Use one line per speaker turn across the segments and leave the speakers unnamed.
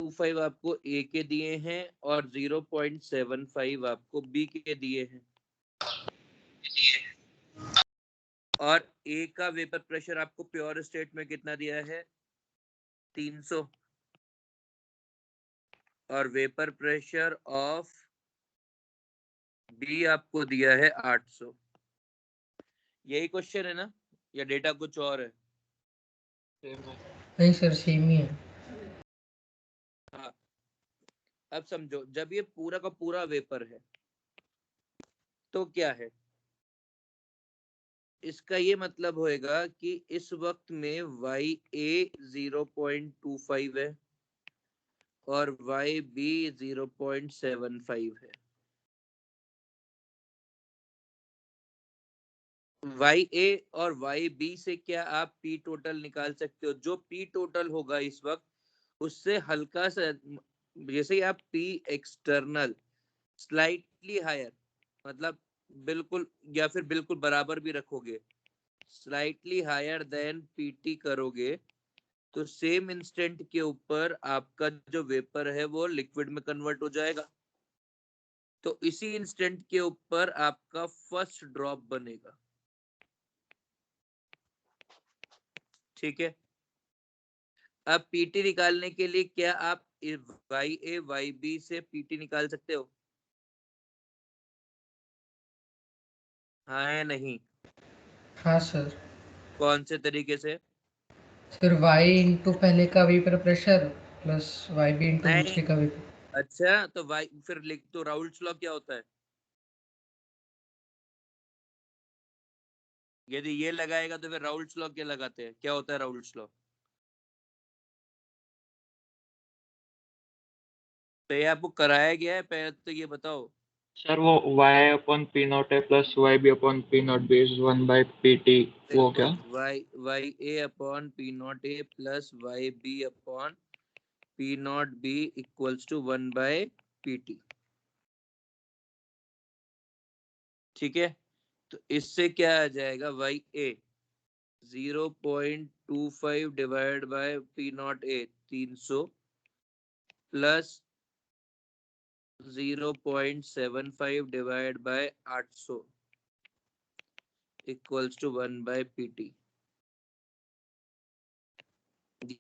0.25 आपको ए के दिए हैं और 0.75 आपको बी के दिए हैं। और ए का वेपर प्रेशर आपको प्योर स्टेट में कितना दिया है? 300। और वेपर प्रेशर ऑफ बी आपको दिया है 800। यही क्वेश्चन है ना, या डेटा कुछ और है?
नहीं सर, सेम ही है।
हाँ, अब समझो, जब ये पूरा का पूरा वेपर है तो क्या है, इसका ये मतलब होएगा कि इस वक्त में वाई ए 0.25 है और वाई बी 0.75 है। वाई ए और वाई बी से क्या आप पी टोटल निकाल सकते हो? जो पी टोटल होगा इस वक्त, उससे हल्का सा, जैसे ही आप पी एक्सटर्नल स्लाइटली हायर, मतलब बिल्कुल या फिर बिल्कुल बराबर भी रखोगे, स्लाइटली हायर देन पीटी करोगे, तो सेम इंस्टेंट के ऊपर आपका जो वेपर है वो लिक्विड में कन्वर्ट हो जाएगा। तो इसी इंस्टेंट के ऊपर आपका फर्स्ट ड्रॉप बनेगा। ठीक है। अब पीटी निकालने के लिए क्या आप वाई ए वाई बी से पीटी निकाल सकते हो? हाँ या नहीं?
हाँ सर।
कौन से तरीके से?
फिर y इंटू पहले का vapour pressure plus Y B into
नहीं।
दूसरे का वेपर।
अच्छा, तो वाई फिर लिख तो राउल्ट्स लॉ क्या होता है? यदि ये लगाएगा तो फिर राउल्ट्स लॉ क्या लगाते हैं? क्या होता है राउल्ट्स लॉ? तो ये आपको कराया गया है? पहले तो ये बताओ।
सर वो y अपॉन पी नॉट है plus Y B upon P not B is 1/pt, वो
देखो,
क्या?
Y A upon P not A plus Y B upon P not B equals to 1/pt। ठीक है। तो इससे क्या आ जाएगा? Y A 0.25 divide by P not A 300 plus 0.75 divide by 800 equals to 1/pt।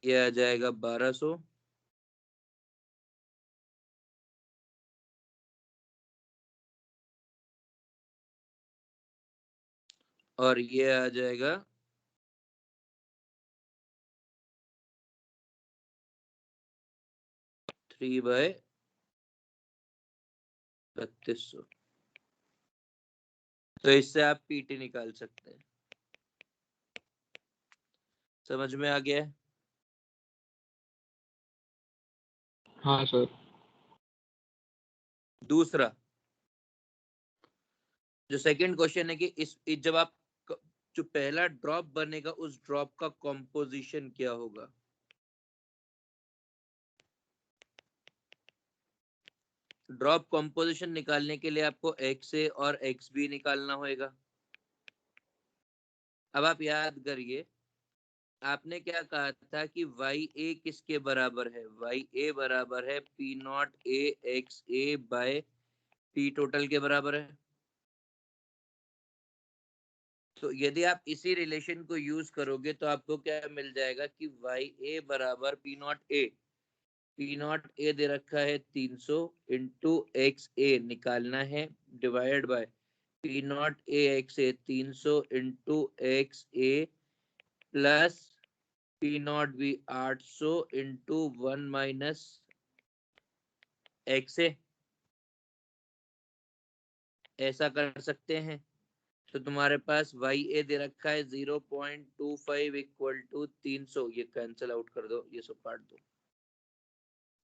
ये आ जाएगा 1200। और ये आ जाएगा 3/3200। तो इससे आप पीटी निकाल सकते हैं। समझ में आ गया है?
हाँ सर।
दूसरा जो सेकंड क्वेश्चन है कि जब आप जो पहला ड्रॉप बनेगा उस ड्रॉप का कॉम्पोजिशन क्या होगा? ड्रॉप कॉम्पोजिशन निकालने के लिए आपको एक्स ए और एक्स बी निकालना होगा। अब आप याद करिए, आपने क्या कहा था कि वाई ए किसके बराबर है? वाई ए बराबर है P not A X A by P total के बराबर है। तो यदि आप इसी रिलेशन को यूज करोगे तो आपको क्या मिल जाएगा कि वाई ए बराबर P not A, P not A दे रखा है 300 इंटू एक्स ए निकालना है divide by P not A X A 300 into X A plus P not B 800 into 1 - X A. ऐसा कर सकते हैं। तो तुम्हारे पास वाई ए दे रखा है 0.25 इक्वल टू 300। ये कैंसिल आउट कर दो, ये सब काट दो।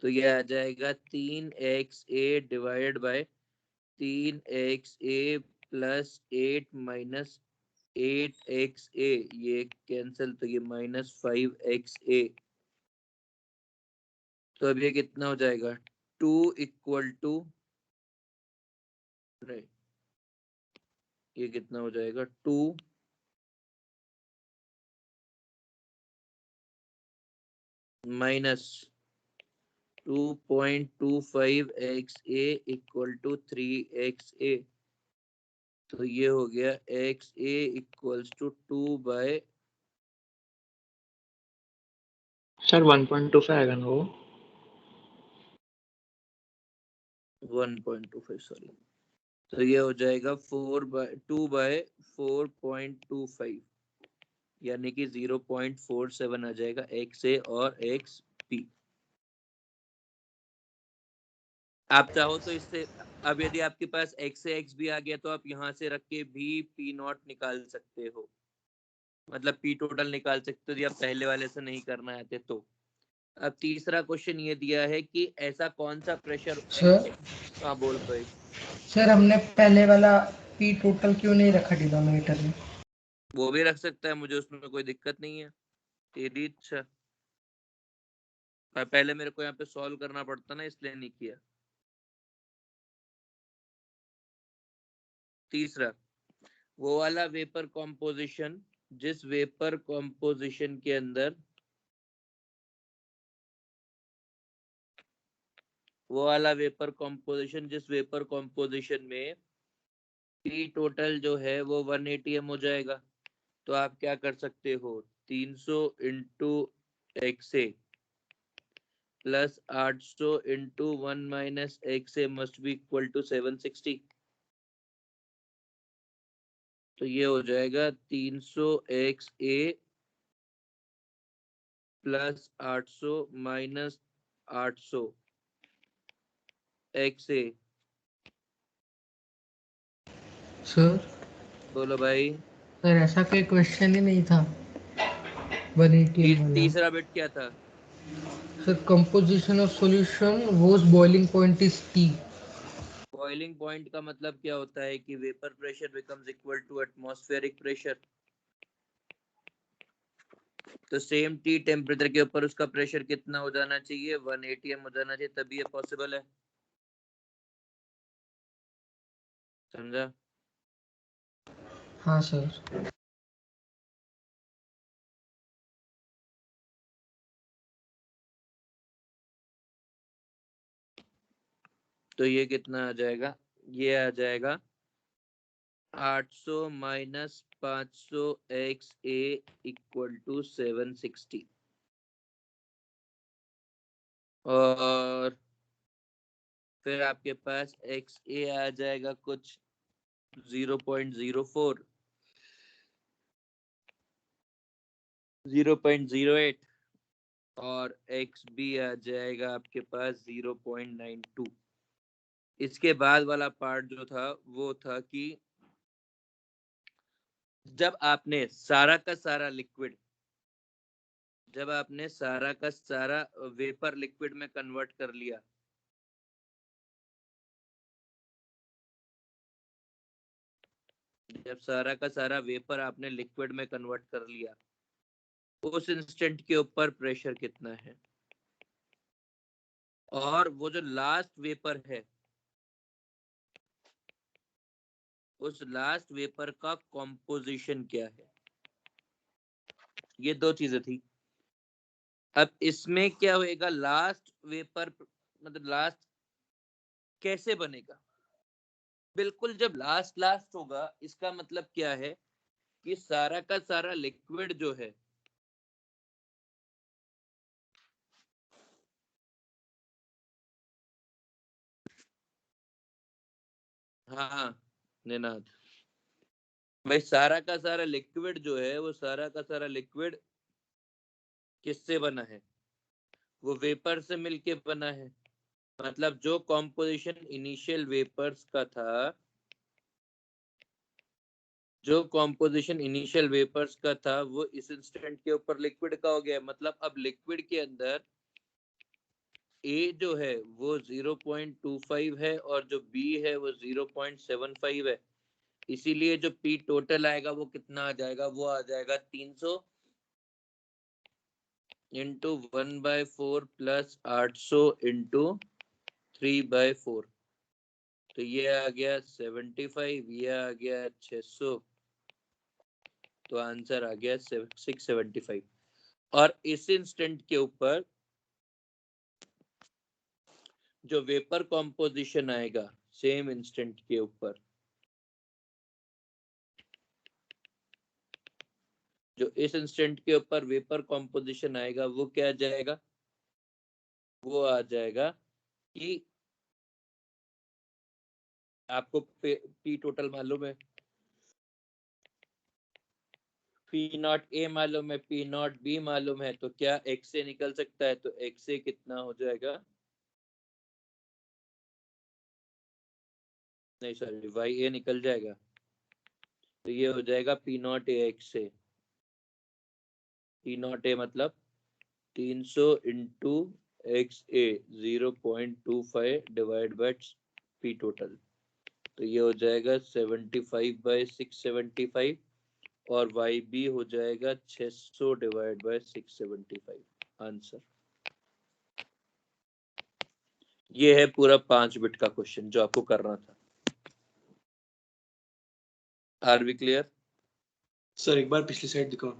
तो ये आ जाएगा 3xa divide by 3xa plus 8 - 8xa, ये कैंसिल, तो ये -5xa। तो अब ये कितना हो जाएगा? 2 इक्वल टू, नहीं, ये कितना हो जाएगा? 2 minus 2.25 XA equal to 3XA, तो ये हो गया XA equals to 2 by
sir 1.25 आएगा ना वो?
1.25 सॉरी, तो ये हो जाएगा 2/4.25, यानी कि 0.47 आ जाएगा XA और XB। आप चाहो तो इससे, अब यदि आपके पास XA XB आ गया तो आप यहाँ से रख के भी P नॉट निकाल सकते हो, मतलब P टोटल निकाल सकते हो यदि आप पहले वाले से नहीं करना आते तो। अब तीसरा क्वेश्चन ये दिया है कि ऐसा कौन सा प्रेशर
सर
हाँ बोल भाई।
सर हमने पहले वाला पी टोटल क्यों नहीं रखा डिनोमिनेटर में?
वो भी रख सकता है, मुझे उसमें कोई दिक्कत नहीं है, तेरी इच्छा। पहले मेरे को यहाँ पे सॉल्व करना पड़ता ना, इसलिए नहीं किया। तीसरा, वो वाला वेपर कॉम्पोजिशन जिस वेपर कॉम्पोजिशन के अंदर वो वाला वेपर कॉम्पोजिशन जिस वेपर कॉम्पोजिशन में पी टोटल जो है वो 1 ATM हो जाएगा, तो आप क्या कर सकते हो, 300 into XA plus 800 into 1 minus XA must be equal to 760, तो ये हो जाएगा 300 XA plus 800 minus 800 XA।
Sir
बोलो भाई।
सर ऐसा कोई क्वेश्चन ही नहीं था 180 वाला।
तीसरा बिट क्या था?
Sir composition of solution whose boiling point is T।
Boiling point का मतलब क्या होता है कि vapour pressure becomes equal to atmospheric pressure, तो सेम टी टेम्परेचर के ऊपर उसका प्रेशर कितना हो जाना चाहिए, 1 ATM हो जाना चाहिए, तभी ये पॉसिबल है। समझा?
हाँ सर।
तो ये कितना आ जाएगा, ये आ जाएगा 800 माइनस 500 XA इक्वल टू 760, और फिर आपके पास XA आ जाएगा कुछ 0.04 0.08, और XB आ जाएगा आपके पास 0.92। इसके बाद वाला पार्ट जो था वो था कि जब आपने सारा का सारा लिक्विड, जब आपने सारा का सारा वेपर लिक्विड में कन्वर्ट कर लिया, जब सारा का सारा वेपर आपने लिक्विड में कन्वर्ट कर लिया, उस इंस्टेंट के ऊपर प्रेशर कितना है, और वो जो लास्ट वेपर है उस लास्ट वेपर का कॉम्पोजिशन क्या है। ये दो चीजें थी। अब इसमें क्या होएगा, लास्ट वेपर मतलब लास्ट कैसे बनेगा, बिल्कुल जब लास्ट लास्ट होगा, इसका मतलब क्या है कि सारा का सारा लिक्विड जो है हाँ निनाद भाई, सारा का सारा लिक्विड जो है वो सारा का सारा लिक्विड किससे बना है, वो वेपर से मिलके बना है। मतलब जो कॉम्पोजिशन इनिशियल वेपर्स का था, जो कॉम्पोजिशन इनिशियल वेपर्स का था वो इस इंस्टेंट के ऊपर लिक्विड का हो गया। मतलब अब लिक्विड के अंदर ए जो है वो 0.25 है और जो बी है वो 0.75 है, इसीलिए जो पी टोटल आएगा वो कितना आ जाएगा, वो आ जाएगा 300 इंटू 1/4 प्लस 800 इंटू 3/4, तो ये आ गया 75, ये आ गया 600, तो आंसर आ गया 675। और इस इंस्टेंट के ऊपर जो वेपर कॉम्पोजिशन आएगा सेम इंस्टेंट के ऊपर, जो इस इंस्टेंट के ऊपर वेपर कॉम्पोजिशन आएगा वो क्या आ जाएगा, वो आ जाएगा कि आपको पी टोटल मालूम है, पी नॉट ए मालूम है, पी नॉट बी मालूम है, तो क्या एक्स से निकल सकता है, तो एक्स से कितना हो जाएगा, नहीं सॉरी वाई ए निकल जाएगा, तो ये हो जाएगा पी नॉट ए एक्स से, पी नॉट ए मतलब 300 into X A 0.25 divide by P total, तो ये हो जाएगा 75/675 और वाई बी हो जाएगा 600 डिवाइड बाय 675 आंसर। ये है पूरा 5 बिट का क्वेश्चन जो आपको करना था। Are we clear?
सर एक बार पिछली साइड दिखाओ।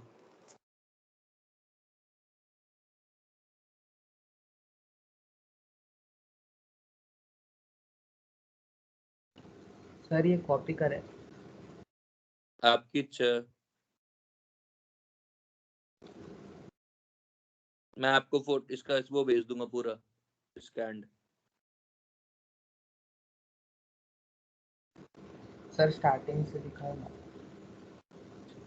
सर ये कॉपी करें।
आपकी इच्छा। मैं आपको फोटो इसका वो भेज दूंगा पूरा स्कैंड।
सर स्टार्टिंग से दिखाओ ना।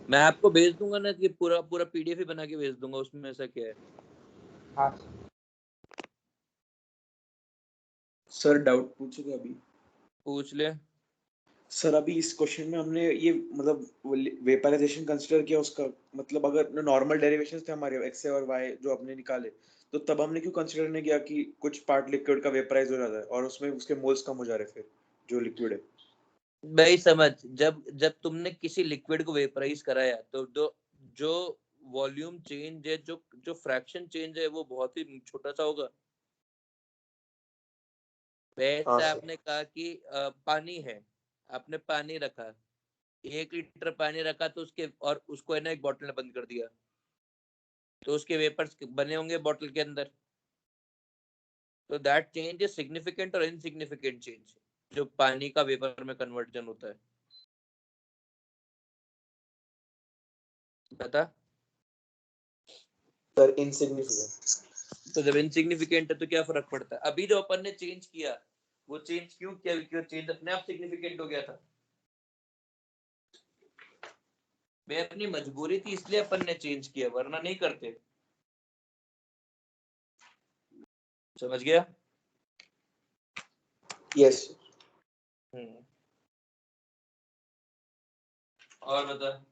मैं आपको भेज दूंगा ना कि पूरा पूरा पीडीएफ ही बना के भेज दूंगा, उसमें ऐसा क्या है।
हाँ
सर डाउट पूछोगे अभी?
पूछ ले।
सर अभी इस क्वेश्चन में हमने ये मतलब वेपराइजेशन कंसीडर किया, उसका मतलब अगर नॉर्मल डेरिवेशंस थे हमारे एक्स और वाई जो हमने निकाले, तो तब हमने क्यों कंसीडर नहीं किया कि कुछ पार्ट लिक्विड का वेपराइज हो जाता है और उसमें उसके मोल्स कम हो जा रहे फिर जो लिक्विड है।
भाई समझ, जब जब तुमने किसी लिक्विड को वेपराइज कराया तो जो वॉल्यूम चेंज है, जो फ्रैक्शन चेंज है, वो बहुत ही छोटा सा होगा।
हाँ
वैसे
सर।
आपने कहा कि पानी है, आपने पानी रखा, 1 लीटर पानी रखा, तो उसके और उसको है ना एक बॉटल में बंद कर दिया, तो उसके वेपर्स बने होंगे बॉटल के अंदर, तो दैट चेंज इज सिग्निफिकेंट और इनसिग्निफिकेंट चेंज जो पानी का वेपर में कन्वर्जन होता है। पता?
Sir insignificant.
तो जब इनसिग्निफिकेंट है तो क्या फर्क पड़ता है? अभी जो अपन ने चेंज किया वो चेंज क्यों किया? क्यों चेंज अपने आप सिग्निफिकेंट हो गया था। मैं अपनी मजबूरी थी इसलिए अपन ने चेंज किया, वरना नहीं करते। समझ गया?
यस।
और बता।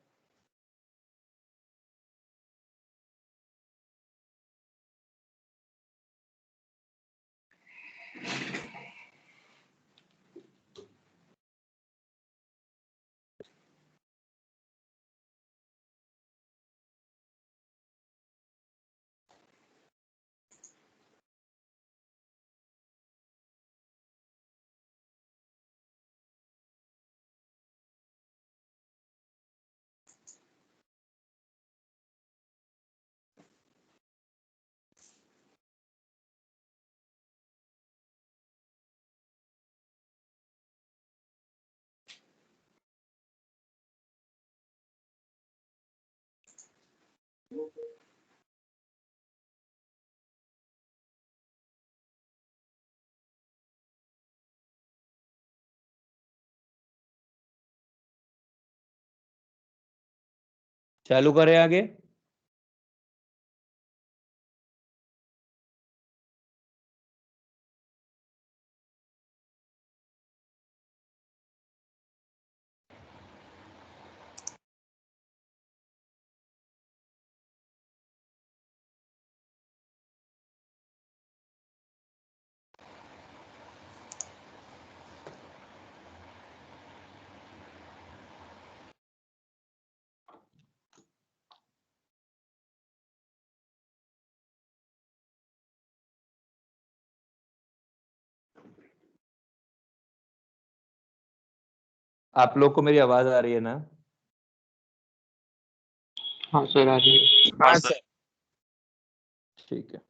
चालू करें आगे? आप लोग को मेरी आवाज आ रही है ना?
हाँ सर आ रही है।
हाँ सर।
ठीक है।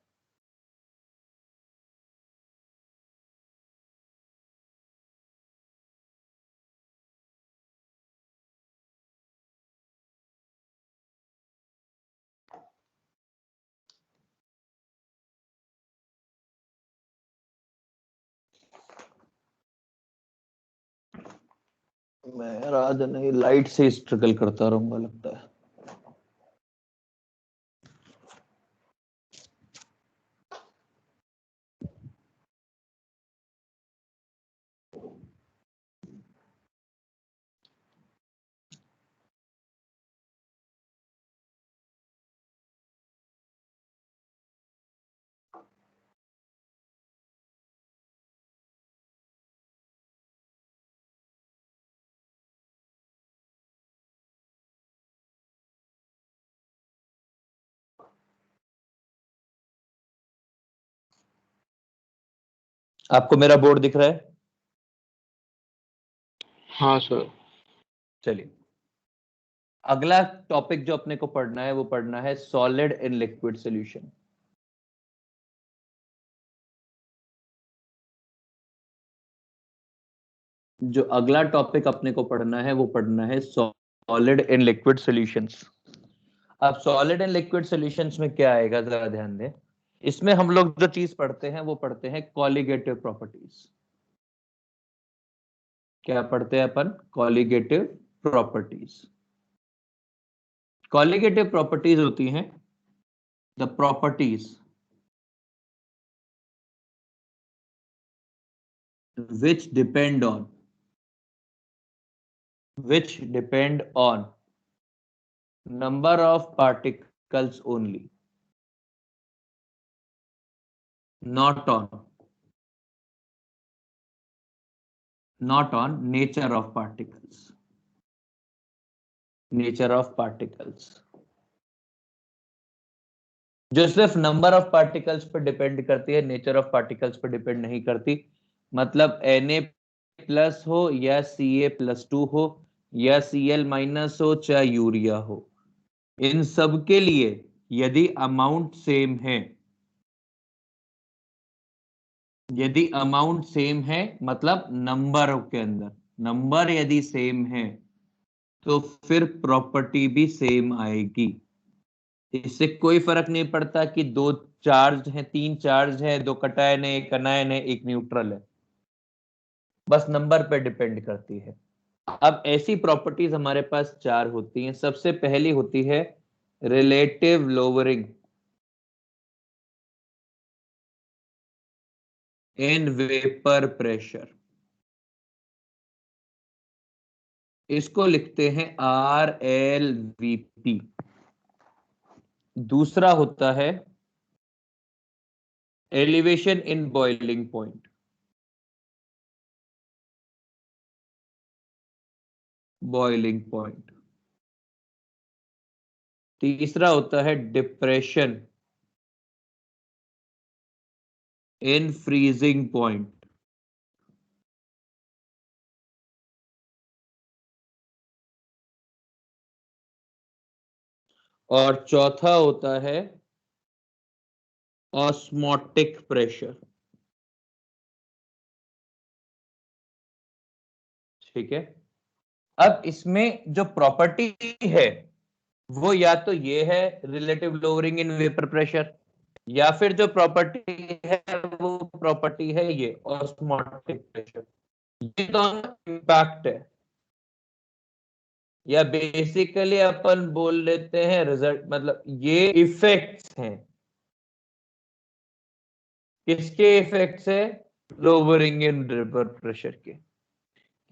मैं आज नहीं, लाइट से स्ट्रगल करता रहूंगा लगता है। आपको मेरा बोर्ड दिख रहा है?
हाँ सर।
चलिए, अगला टॉपिक जो अपने को पढ़ना है वो पढ़ना है सॉलिड इन लिक्विड सॉल्यूशन। जो अगला टॉपिक अपने को पढ़ना है वो पढ़ना है सॉलिड इन लिक्विड सॉल्यूशंस। अब सॉलिड इन लिक्विड सॉल्यूशंस में क्या आएगा, जरा ध्यान दें। इसमें हम लोग जो चीज पढ़ते हैं वो पढ़ते हैं कॉलिगेटिव प्रॉपर्टीज। क्या पढ़ते हैं अपन? Colligative properties. कॉलिगेटिव प्रॉपर्टीज होती हैं the properties which depend on number of particles only, not on nature of particles. जो सिर्फ नंबर ऑफ पार्टिकल्स पर डिपेंड करती है, नेचर ऑफ पार्टिकल्स पर डिपेंड नहीं करती। मतलब Na+ हो या Ca+2 हो या Cl- हो चाहे यूरिया हो, इन सब के लिए यदि अमाउंट सेम है, मतलब नंबर के अंदर नंबर यदि सेम है तो फिर प्रॉपर्टी भी सेम आएगी। इससे कोई फर्क नहीं पड़ता कि 2 चार्ज है, 3 चार्ज है, 2 कटायन है, 1 अनायन है, 1 न्यूट्रल है, बस नंबर पे डिपेंड करती है। अब ऐसी प्रॉपर्टीज हमारे पास 4 होती हैं। सबसे पहली होती है relative lowering in vapour pressure. इसको लिखते हैं RLVP। दूसरा होता है एलिवेशन इन बॉइलिंग पॉइंट, तीसरा होता है डिप्रेशन इन फ्रीजिंग पॉइंट, और चौथा होता है ऑस्मोटिक प्रेशर। ठीक है। अब इसमें जो प्रॉपर्टी है वो या तो ये है relative lowering in vapour pressure, या फिर जो प्रॉपर्टी है वो प्रॉपर्टी है ये ऑस्मोटिक प्रेशर। ये दोनों इम्पैक्ट है, या बेसिकली अपन बोल लेते हैं रिजल्ट, मतलब ये इफेक्ट्स हैं। किसके इफेक्ट्स है? लोअरिंग इन वेपर प्रेशर के।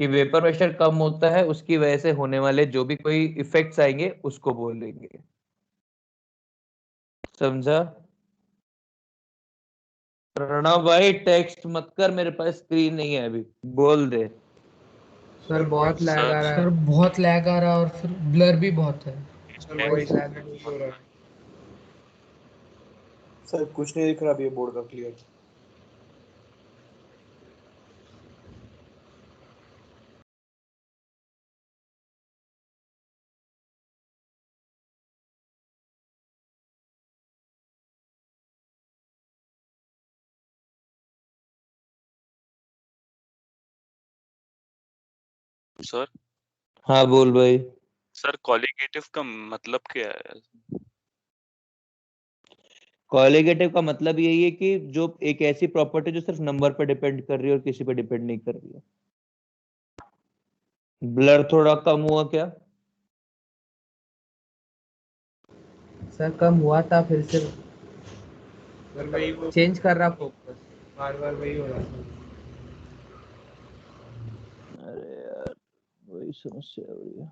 कि वेपर प्रेशर कम होता है, उसकी वजह से होने वाले जो भी कोई इफेक्ट्स आएंगे उसको बोलेंगे। समझा? प्रणव भाई टेक्स्ट मत कर, मेरे पास स्क्रीन नहीं है अभी, बोल दे।
सर बहुत लैग आ रहा है। सर बहुत लैग आ रहा है और फिर ब्लर भी बहुत है। सर वॉइस लैग हो रहा है।
सर कुछ नहीं दिख रहा अभी बोर्ड का क्लियर।
सर
हाँ बोल भाई।
सर कॉलिगेटिव का मतलब क्या है?
कॉलिगेटिव का मतलब यही है कि जो एक ऐसी प्रॉपर्टी जो सिर्फ नंबर पे डिपेंड कर रही है और किसी पे डिपेंड नहीं कर रही है। ब्लर थोड़ा कम हुआ क्या?
सर कम हुआ था, फिर से
सर वही वो
चेंज कर रहा फोकस।
बार बार वही हो रहा था।
अरे यार वही समस्या हो रही है।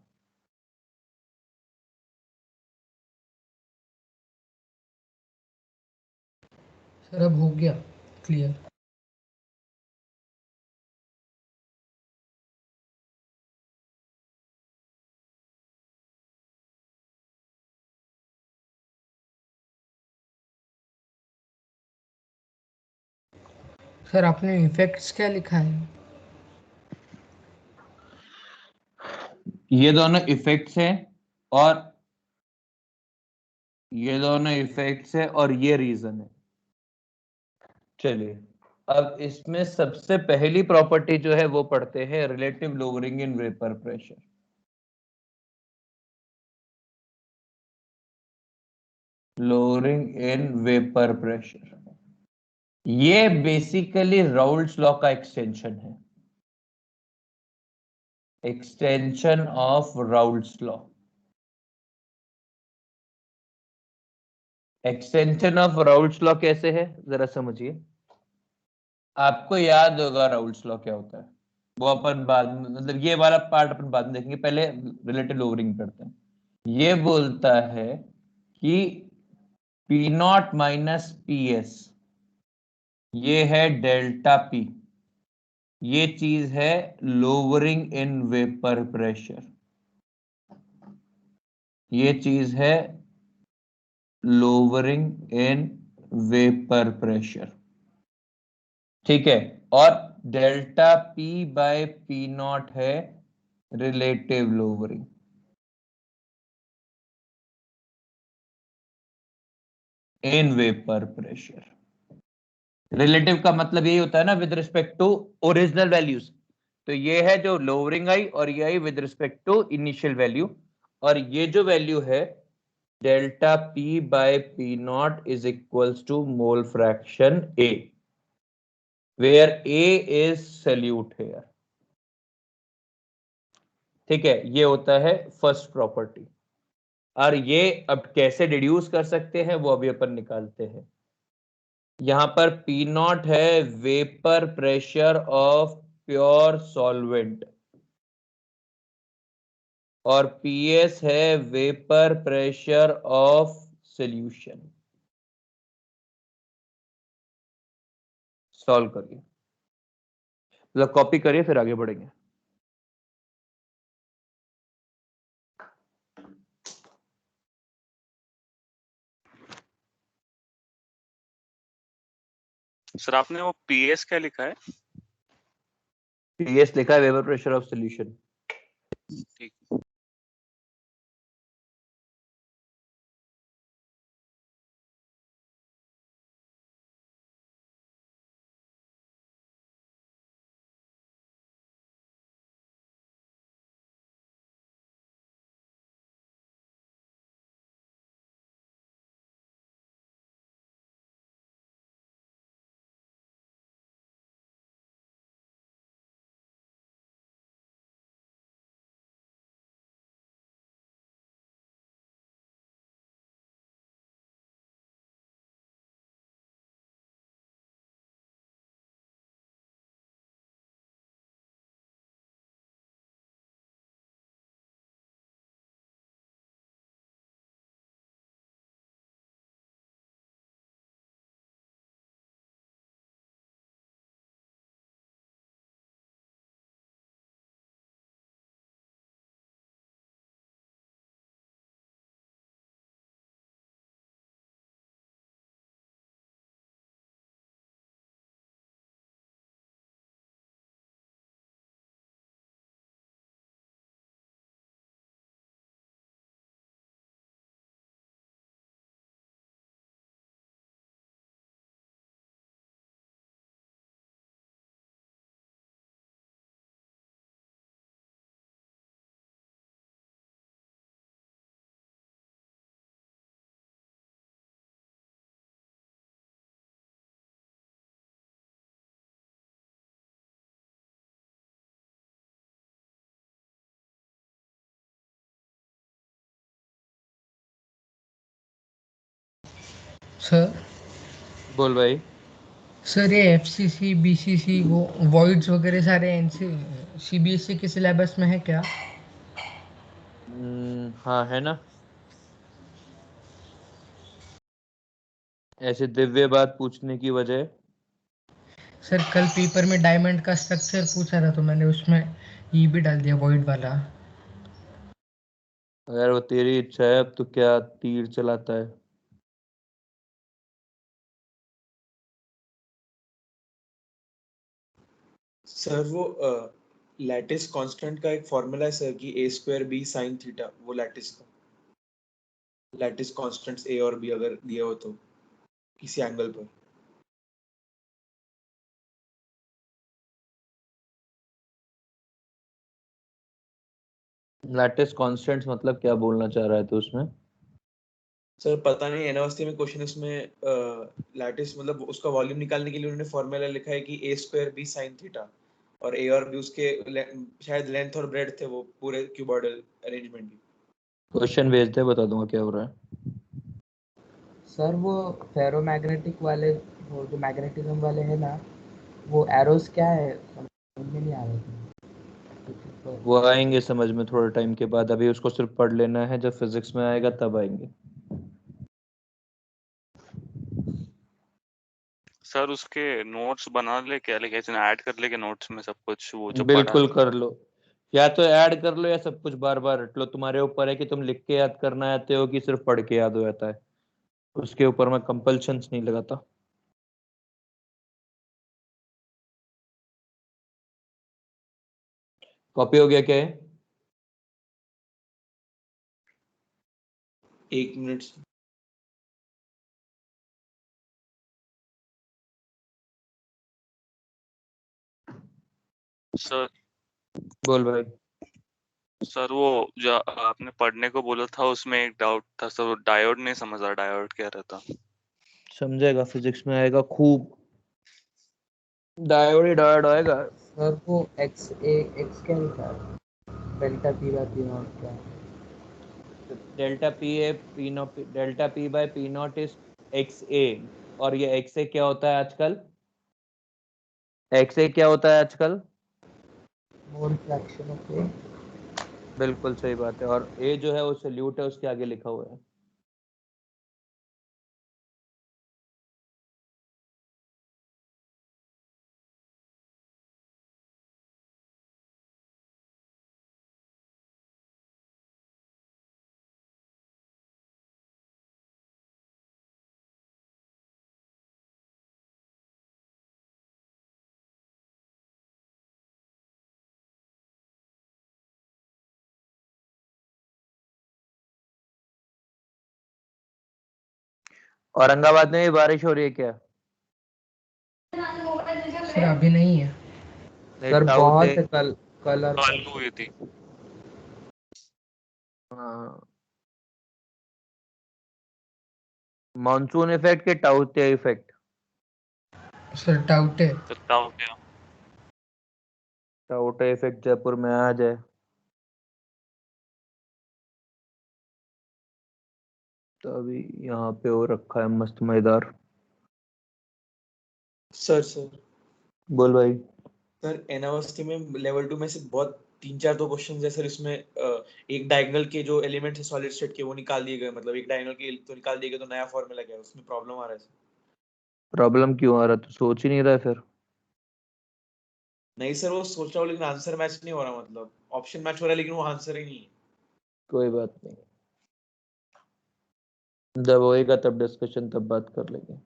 सर अब हो गया क्लियर। सर आपने इफेक्ट्स क्या लिखा है?
ये दोनों इफेक्ट्स हैं और ये दोनों इफेक्ट्स है और ये रीजन है। चलिए अब इसमें सबसे पहली प्रॉपर्टी जो है वो पढ़ते हैं, relative lowering in vapour pressure. Lowering in vapour pressure, ये बेसिकली राउल्ट्स लॉ का एक्सटेंशन है, extension of Raoult's law. Extension of Raoult's law कैसे है जरा समझिए। आपको याद होगा राउल्ट्स लॉ क्या होता है, वो अपन बाद में, मतलब ये वाला पार्ट अपन बाद में देखेंगे, पहले रिलेटिव लोअरिंग करते हैं। ये बोलता है कि P naught minus P S, ये है डेल्टा पी, ये चीज है लोअरिंग इन वेपर प्रेशर, ये चीज है लोअरिंग इन वेपर प्रेशर, ठीक है। और delta P by P not है relative lowering. In vapour pressure relative का मतलब यही होता है ना, with respect to original values. तो ये है जो लोअरिंग आई और ये I with respect to initial value, और ये जो वैल्यू है delta P by P not is equals to mole fraction A, where A is solute here, ठीक है। ये होता है फर्स्ट प्रॉपर्टी। और ये अब कैसे डिड्यूस कर सकते हैं वो अभी अपन निकालते हैं। यहां पर पी नॉट है vapour pressure of pure solvent और पीएस है vapour pressure of solution. Solve करिए, मतलब कॉपी करिए फिर आगे बढ़ेंगे।
सर आपने वो पीएस क्या लिखा है?
पीएस लिखा है वेपर प्रेशर ऑफ सॉल्यूशन।
ठीक।
सर
बोल भाई।
सर ये एफसीसी बीसीसी वो वॉइड्स वगैरह सारे एनसी सीबीएसई के सिलेबस में है क्या?
हाँ है ना। ऐसे दिव्य बात पूछने की वजह।
सर कल पेपर में डायमंड का स्ट्रक्चर पूछा था तो मैंने उसमें ये भी डाल दिया वॉइड वाला।
अगर वो तेरी इच्छा है, अब तो क्या तीर चलाता है।
सर वो लैटिस कांस्टेंट का एक फॉर्मूला है सर कि ए स्क्वायर बी साइन थीटा, वो लैटिस का लैटिस कांस्टेंट्स ए और बी अगर दिया हो तो किसी एंगल पर।
लैटिस कांस्टेंट्स मतलब क्या बोलना चाह रहा है तो उसमें?
सर पता नहीं, एनओएसटी में क्वेश्चन इसमें लैटिस मतलब उसका वॉल्यूम निकालने के लिए उन्होंने फॉर्मूला लिखा है कि ए स्क्वायर बी साइन थीटा, और ए और बी उसके शायद लेंथ और ब्रेड्थ थे वो पूरे क्यूबॉइडल अरेंजमेंट की।
क्वेश्चन भेज दे, बता दूंगा क्या हो रहा है।
सर वो फेरोमैग्नेटिक वाले, वो जो मैग्नेटिज्म वाले है ना, वो एरोस क्या है समझ में नहीं आ रहा था।
वो आएंगे समझ में थोड़ा टाइम के बाद, अभी उसको सिर्फ पढ़ लेना है, जब फिजिक्स में आएगा तब आएंगे।
सर उसके नोट्स बना ले क्या, लेके ऐड कर ले के नोट्स में सब कुछ वो जो पढ़ा
बिल्कुल
है।
कर लो, या तो ऐड कर लो या सब कुछ बार बार रट लो, तुम्हारे ऊपर है कि तुम लिख के याद करना आते हो कि सिर्फ पढ़ के याद हो जाता है। उसके ऊपर मैं कंपल्शंस नहीं लगाता। कॉपी हो गया क्या है?
1 मिनट।
सर
बोल भाई।
सर वो जो आपने पढ़ने को बोला था उसमें एक डाउट था सर, वो डायोड नहीं समझ रहा, डायोड क्या रहता।
समझेगा, फिजिक्स में आएगा खूब। डायोड ही डायोड आएगा।
सर वो एक्स क्या लिखा है, delta P by P naught क्या है?
Delta P A P naught, delta P by P not is X A. और ये एक्स ए क्या होता है आजकल? एक्स ए क्या होता है आजकल?
मोल फ्रैक्शन ऑफ ए।
बिल्कुल सही बात है, और ए जो है वो सल्यूट है, उसके आगे लिखा हुआ है। औरंगाबाद में भी बारिश हो रही है क्या?
सर अभी नहीं है।
नहीं,
सर
टाउट है।
बहुत है, कल कल और
कल
परसों।
हुई थी।
हाँ, मानसून इफेक्ट के टाउटे इफेक्ट?
सर डाउट है।
तो ताऊ क्या।
टाउटे इफेक्ट जयपुर में आ जाए तो अभी यहाँ पे हो रखा है मस्त मजेदार।
सर
बोल भाई।
सर एनओएसटी में लेवल 2 में से बहुत 3-4 दो क्वेश्चन है सर इसमें, एक डायगोनल के जो एलिमेंट है सॉलिड स्टेट के वो निकाल दिए गए, मतलब एक डायगोनल के तो निकाल दिए गए, तो नया फॉर्मूला गया, उसमें प्रॉब्लम आ रहा है सर।
प्रॉब्लम क्यों आ रहा है, तो सोच ही नहीं रहा है फिर?
नहीं सर, वो सोच रहा हूँ लेकिन आंसर मैच नहीं हो रहा, मतलब ऑप्शन मैच हो रहा है लेकिन वो आंसर ही नहीं है।
कोई बात नहीं, जब होएगा तब डिस्कशन, तब बात कर लेंगे।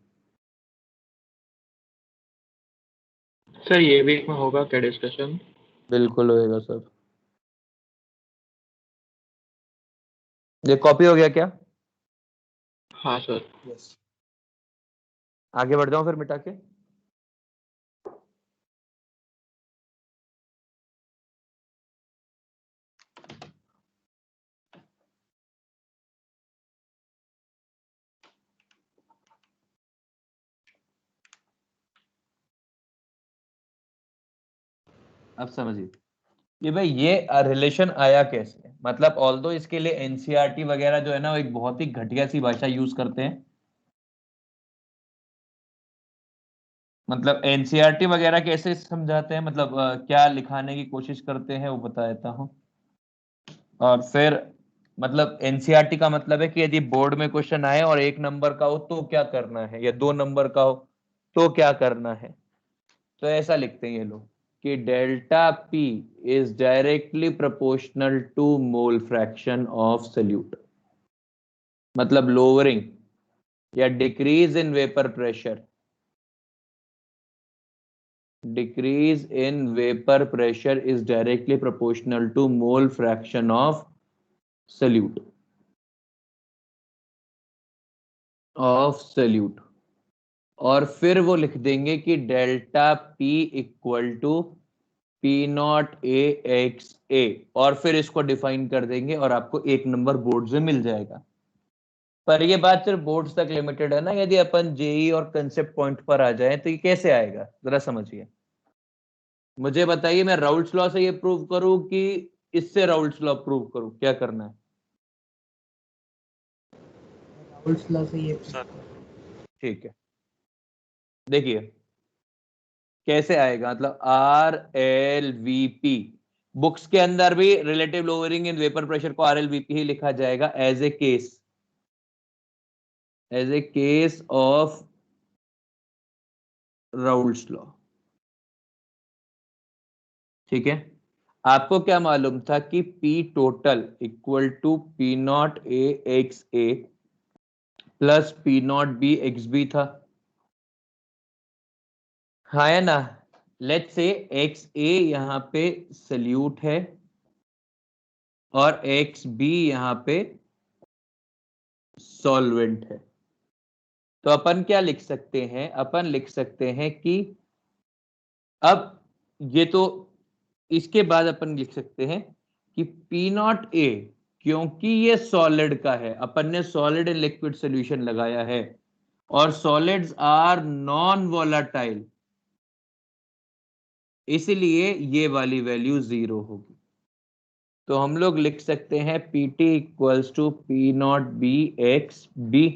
सर ये वीक में होगा क्या डिस्कशन?
बिल्कुल होएगा सब। ये कॉपी हो गया क्या?
हाँ सर।
यस।
आगे बढ़ जाऊं फिर मिटा के? अब समझिए कि भाई ये रिलेशन आया कैसे, मतलब ऑल्दो इसके लिए एनसीईआरटी वगैरह जो है ना वो एक बहुत ही घटिया सी भाषा यूज करते हैं, मतलब एनसीईआरटी वगैरह कैसे समझाते हैं, मतलब क्या लिखाने की कोशिश करते हैं वो बता देता हूँ। और फिर मतलब एनसीईआरटी का मतलब है कि यदि बोर्ड में क्वेश्चन आए और 1 नंबर का हो तो क्या करना है, या 2 नंबर का हो तो क्या करना है। तो ऐसा लिखते हैं ये लोग कि delta P is directly proportional to mole fraction of solute. मतलब लोअरिंग या decrease in vapour pressure, decrease in vapor pressure is directly proportional to mole fraction of solute और फिर वो लिख देंगे कि delta P equal to P not A X A, और फिर इसको डिफाइन कर देंगे और आपको 1 नंबर बोर्ड से मिल जाएगा। पर ये बात सिर्फ बोर्ड्स तक लिमिटेड है ना, यदि अपन जेई और कंसेप्ट पॉइंट पर आ जाए तो ये कैसे आएगा जरा समझिए। मुझे बताइए, मैं राउल्ट्स लॉ से ये प्रूव करूं कि इससे राउल्ट्स लॉ प्रूव करूं, क्या करना है?
राउल्ट्स लॉ से ये
सर
ठीक है, देखिए कैसे आएगा। मतलब R L V P, books के अंदर भी relative lowering in vapour pressure को आर एल वी पी ही लिखा जाएगा as a case of Raoult's law. ठीक है, आपको क्या मालूम था कि P total equal to P not A X A plus P not B X B था, हाँ है ना। लेट्स से एक्स ए यहाँ पे सल्यूट है और एक्स बी यहाँ पे सॉल्वेंट है। तो अपन क्या लिख सकते हैं, अपन लिख सकते हैं कि अब ये तो इसके बाद अपन लिख सकते हैं कि पी नॉट ए, क्योंकि ये सॉलिड का है, अपन ने सॉलिड एंड लिक्विड सॉल्यूशन लगाया है और सॉलिड्स आर नॉन वोलाटाइल, इसलिए ये वाली वैल्यू 0 होगी। तो हम लोग लिख सकते हैं P T equals to P not B X B,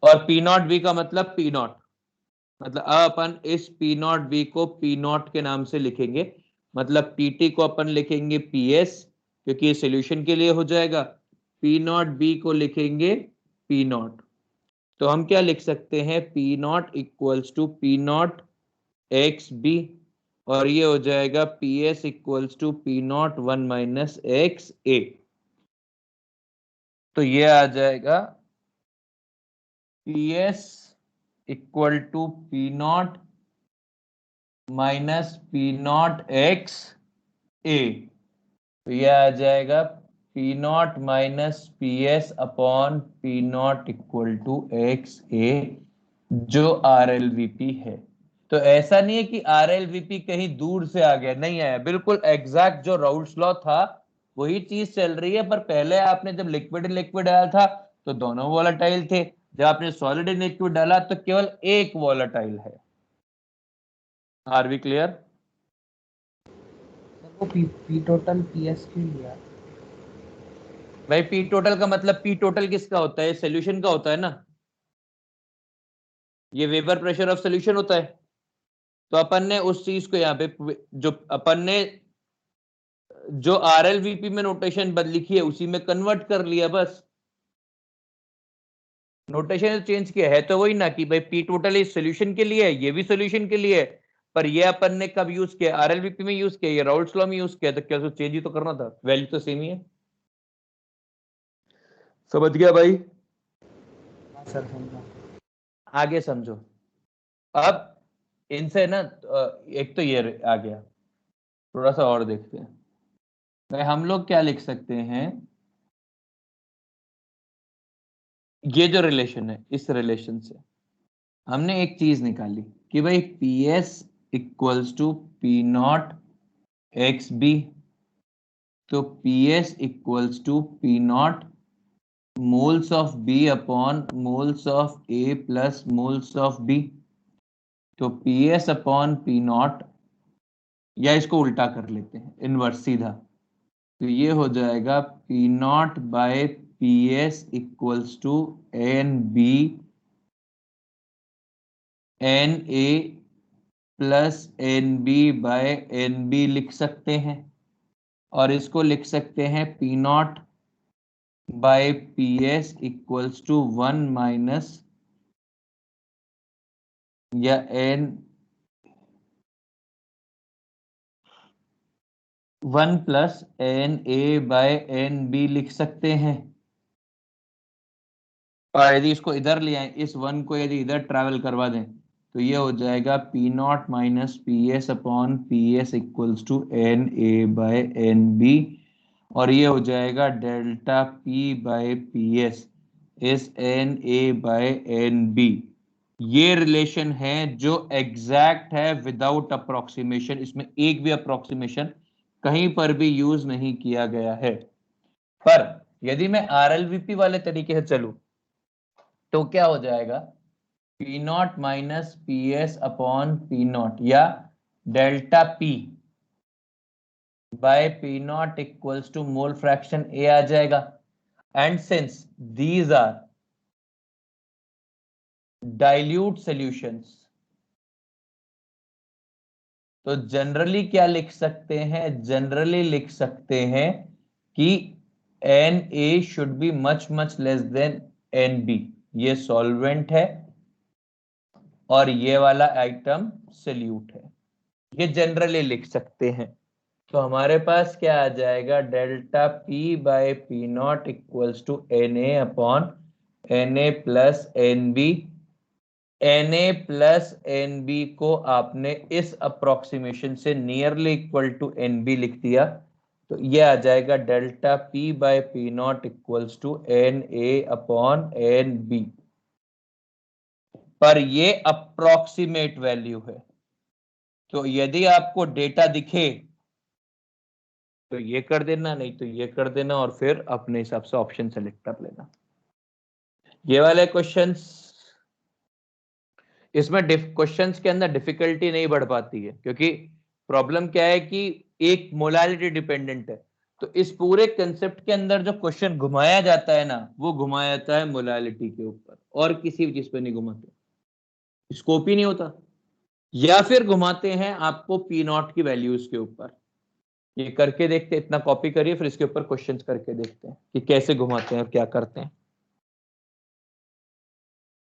और पी नॉट बी का मतलब पी नॉट, मतलब अब अपन इस पी नॉट बी को पी नॉट के नाम से लिखेंगे। मतलब पी टी को अपन लिखेंगे पी एस, क्योंकि ये सोल्यूशन के लिए हो जाएगा। पी नॉट बी को लिखेंगे पी नॉट। तो हम क्या लिख सकते हैं, P not equals to P naught X B, और ये हो जाएगा P S equals to P naught 1 minus X A. तो ये आ जाएगा P S equal to P naught minus P naught X A. तो ये आ जाएगा P naught minus P S upon P naught equal to X A, जो R L V P है। तो ऐसा नहीं है कि आर एल वी पी कहीं दूर से आ गया, नहीं आया, बिल्कुल एग्जैक्ट जो राउल्ट्स लॉ था वही चीज चल रही है। पर पहले आपने जब लिक्विड लिक्विड डाला था तो दोनों वॉलेटाइल थे, जब आपने सॉलिड लिक्विड डाला तो केवल एक वॉलेटाइल है। Are we clear?
वो पी टोटल पी एस क्यों लिया?
भाई पी टोटल का मतलब, पी टोटल किसका होता है, सोल्यूशन का होता है ना, ये वेपर प्रेशर ऑफ सोल्यूशन होता है। तो अपन ने उस चीज को यहाँ पे जो अपन ने जो आर एल वी पी में नोटेशन बदल लिखी है उसी में कन्वर्ट कर लिया, बस नोटेशन चेंज किया है। तो वही ना कि भाई पी टोटल इस सोल्यूशन के लिए है, ये भी सोल्यूशन के लिए है, पर ये अपन ने कब यूज किया, आर एल वी पी में यूज किया, ये राउल्ट्स लॉ में यूज किया, तो क्या उसको चेंज ही तो करना था, वैल्यू तो सेम ही है। समझ गया भाई?
हाँ सर समझा।
आगे समझो। अब इनसे ना एक तो ये आ गया, थोड़ा सा और देखते हैं। भाई हम लोग क्या लिख सकते हैं, ये जो रिलेशन है इस रिलेशन से हमने एक चीज निकाली कि भाई P S equals to P naught X B. तो P S equals to P naught moles of B upon moles of A plus moles of B. तो P S upon P naught, या इसको उल्टा कर लेते हैं इनवर्स सीधा, तो ये हो जाएगा P naught by P S equals to N B N A plus N B by N B लिख सकते हैं, और इसको लिख सकते हैं P naught by P S equals to 1 minus या N 1 plus N A by N B लिख सकते हैं। और यदि इसको इधर ले आए, इस 1 को यदि इधर ट्रैवल करवा दें, तो ये हो जाएगा P naught minus P S upon P S equals to N A by N B, और ये हो जाएगा delta P by P S is N A by N B. ये रिलेशन है जो एग्जैक्ट है विदाउट अप्रोक्सीमेशन, इसमें एक भी अप्रोक्सीमेशन कहीं पर भी यूज नहीं किया गया है। पर यदि मैं आरएलवीपी वाले तरीके से चलूं तो क्या हो जाएगा, P naught minus P S upon P naught या delta P by P not equals to mole fraction A आ जाएगा। And since these are dilute solutions, तो जनरली क्या लिख सकते हैं, जनरली लिख सकते हैं कि N A should be much much less than N B. ये सॉल्वेंट है और ये वाला आइटम सॉल्यूट है, ये जनरली लिख सकते हैं। तो हमारे पास क्या आ जाएगा, delta P by P not equals to N A upon N A plus N B. N A plus N B को आपने इस अप्रोक्सीमेशन से nearly equal to N B लिख दिया, तो ये आ जाएगा delta P by P not equals to N A upon N B. पर ये अप्रोक्सीमेट वैल्यू है, तो यदि आपको डेटा दिखे तो ये कर देना, नहीं तो ये कर देना, और फिर अपने हिसाब से ऑप्शन सेलेक्ट कर लेना। ये वाले क्वेश्चंस, इसमें क्वेश्चंस के अंदर डिफिकल्टी नहीं बढ़ पाती है, क्योंकि प्रॉब्लम क्या है कि एक मोलालिटी डिपेंडेंट है। तो इस पूरे कंसेप्ट के अंदर जो क्वेश्चन घुमाया जाता है ना, वो घुमाया जाता है मोलालिटी के ऊपर, और किसी भी चीज पे नहीं घुमाते, स्कोप ही नहीं होता। या फिर घुमाते हैं आपको पी नॉट की वैल्यूज के ऊपर। ये करके देखते हैं, इतना कॉपी करिए, फिर इसके ऊपर क्वेश्चंस करके देखते हैं कि कैसे घुमाते हैं और क्या करते हैं।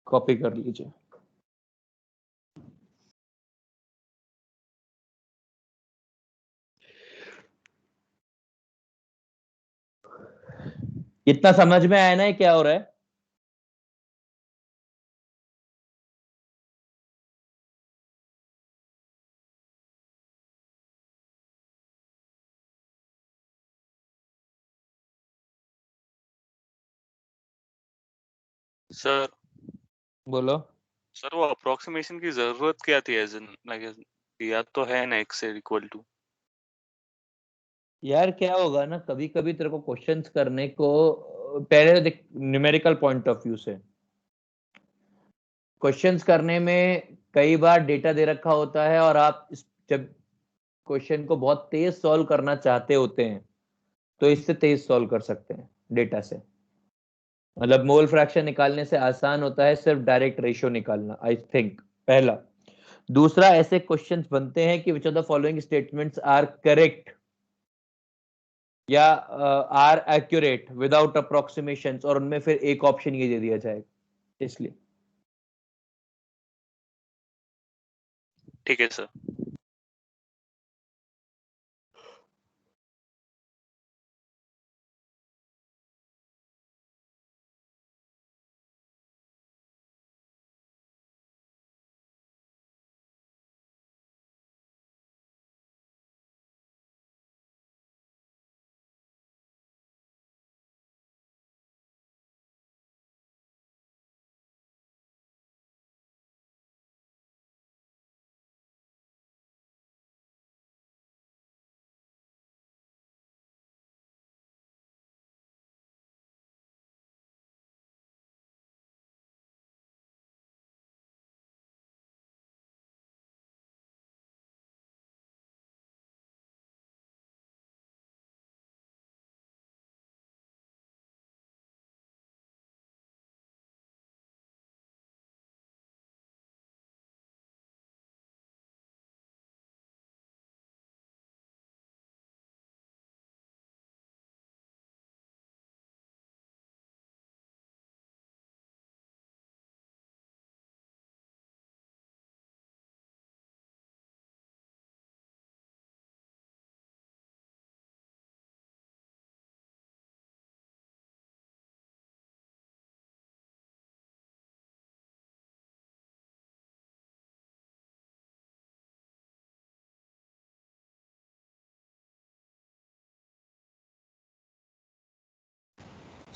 कॉपी कर लीजिए। इतना समझ में आया ना ये क्या हो रहा है?
सर
बोलो।
सर वो अप्रोक्सीमेशन की जरूरत क्या थी, एज इन लाइक दिया तो है ना x इक्वल टू।
यार क्या होगा ना, कभी कभी तेरे को क्वेश्चंस करने को, पहले तो देख न्यूमेरिकल पॉइंट ऑफ व्यू से क्वेश्चंस करने में कई बार डेटा दे रखा होता है, और आप जब क्वेश्चन को बहुत तेज सॉल्व करना चाहते होते हैं तो इससे तेज सॉल्व कर सकते हैं डेटा से। मतलब मोल फ्रैक्शन निकालने से आसान होता है सिर्फ डायरेक्ट रेशियो निकालना, आई थिंक, पहला। दूसरा, ऐसे क्वेश्चंस बनते हैं कि which of the following statements are correct या आर एक्यूरेट विदाउट अप्रोक्सीमेशंस, और उनमें फिर एक ऑप्शन ये दे दिया जाएगा, इसलिए।
ठीक है सर।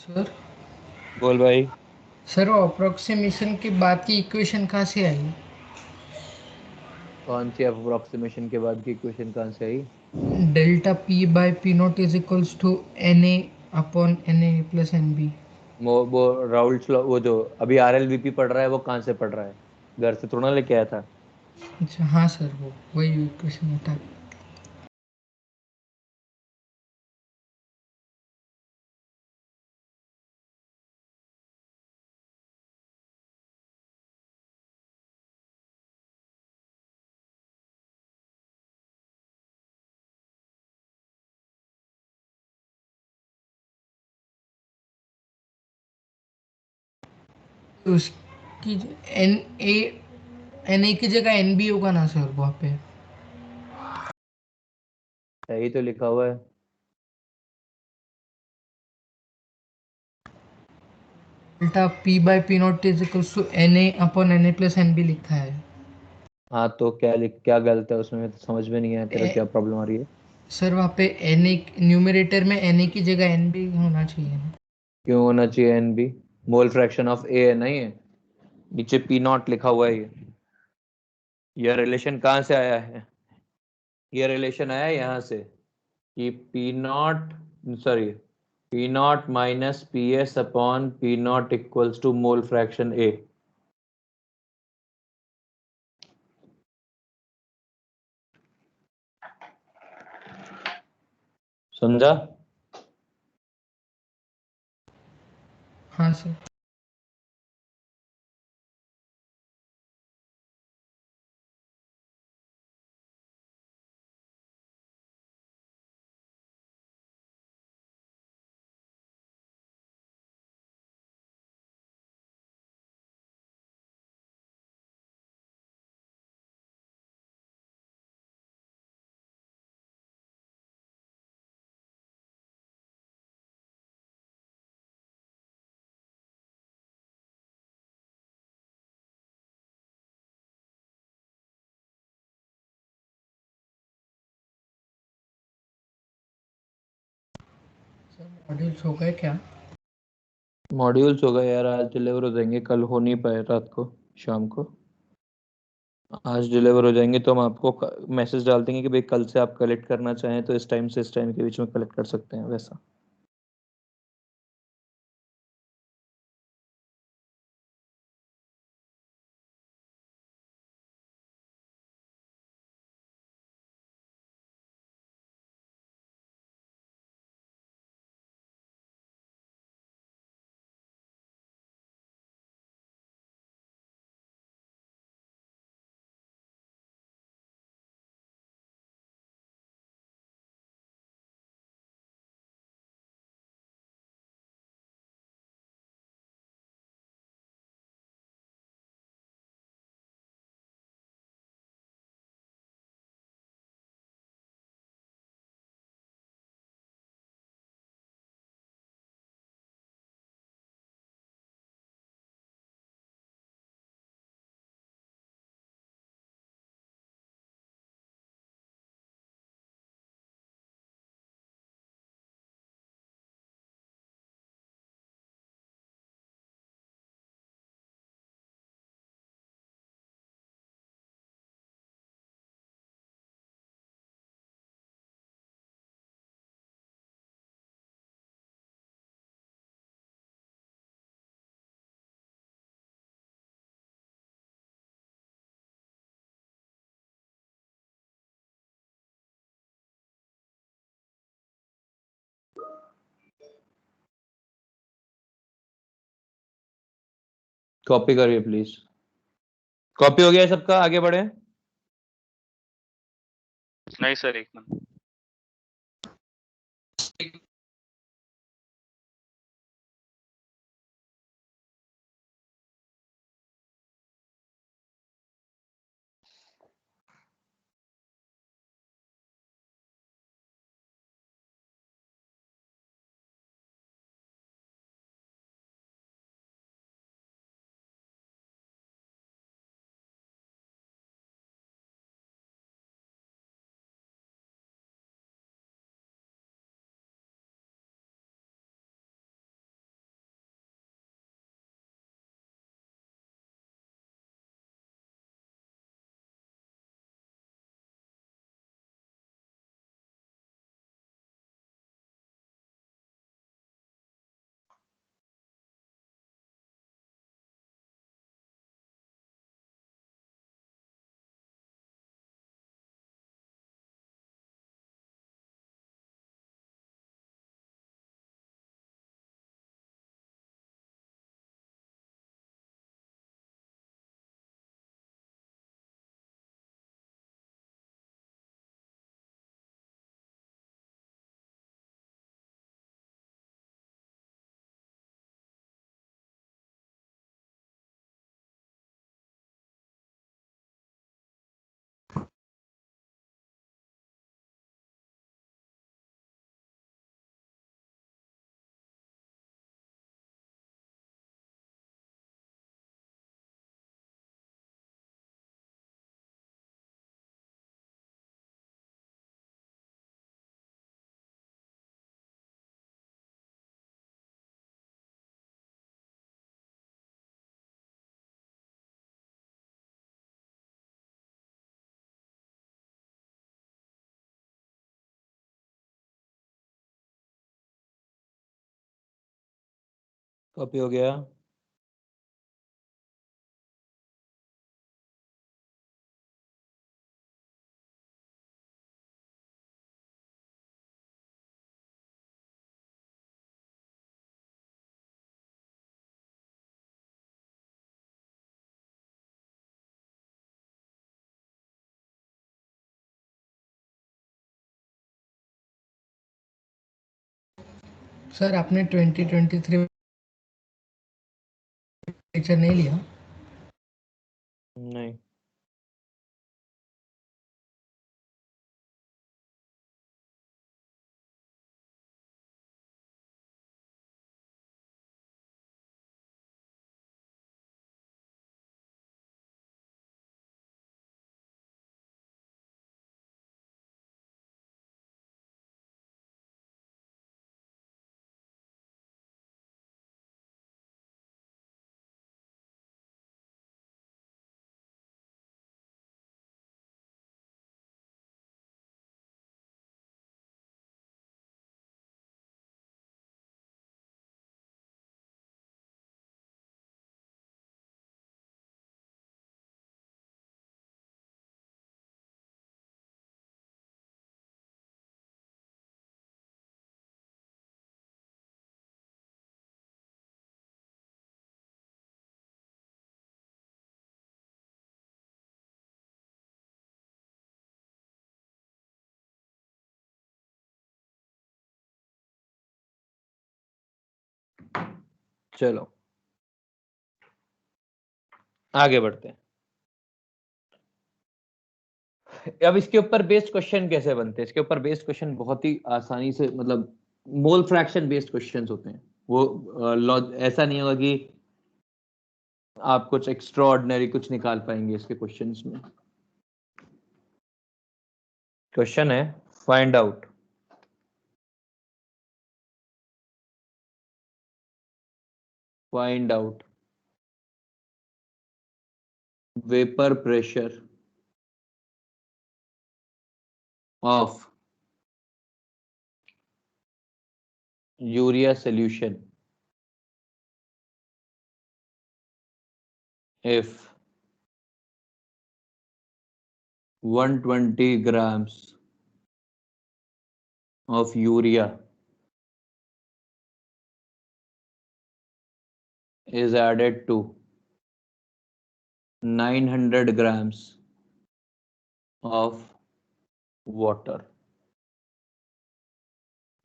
सर
बोल भाई।
सर वो अप्रोक्सीमेशन के बाद की इक्वेशन कहाँ से आई?
कौन सी अप्रोक्सीमेशन के बाद की इक्वेशन कहाँ से आई?
Delta P by P not is equals to N A upon N A plus N B.
वो राउल्ट्स लॉ, वो जो अभी आरएलवीपी पढ़ रहा है वो कहाँ से पढ़ रहा है? घर से थोड़ा लेके आया था।
अच्छा हाँ सर, वो वही इक्वेशन होता है। तो उसकी एन ए, एन ए की जगह एन बी होगा ना सर वहाँ पे?
सही तो लिखा हुआ है।
Delta P by P not is equals to N A upon N A plus N B लिखा है।
हाँ तो क्या गलत है उसमें? तो समझ में नहीं आया तेरा
ए,
क्या प्रॉब्लम आ रही है।
सर वहाँ पे एन ए न्यूमरेटर में एन ए की जगह एन बी होना चाहिए ना?
क्यों होना चाहिए N B? Mole fraction of A है नहीं है, नीचे पी नॉट लिखा हुआ है। ये रिलेशन कहाँ से आया है? ये रिलेशन आया है यहाँ से कि P naught, sorry, P naught minus P S upon P not equals to mole fraction A. समझा?
हाँ सर। मॉड्यूल्स हो गए क्या?
मॉड्यूल्स हो गए यार, आज डिलीवर हो जाएंगे, कल हो नहीं पाए रात को, शाम को। आज डिलीवर हो जाएंगे तो हम आपको मैसेज डाल देंगे कि भाई कल से आप कलेक्ट करना चाहें तो इस टाइम से इस टाइम के बीच में कलेक्ट कर सकते हैं, वैसा। कॉपी करिए प्लीज। कॉपी हो गया सबका, आगे बढ़े।
नहीं सर, एक मिनट।
कॉपी हो गया।
सर आपने 2023 लेक्चर नहीं लिया?
नहीं। चलो आगे बढ़ते हैं। अब इसके ऊपर बेस्ड क्वेश्चन कैसे बनते हैं? इसके ऊपर बेस्ड क्वेश्चन बहुत ही आसानी से, मतलब मोल फ्रैक्शन बेस्ड क्वेश्चंस होते हैं। वो ऐसा नहीं होगा कि आप कुछ एक्स्ट्रा ऑर्डिनरी कुछ निकाल पाएंगे इसके क्वेश्चंस में। क्वेश्चन है find out vapour pressure of urea solution if 120 grams of urea is added to 900 grams of water,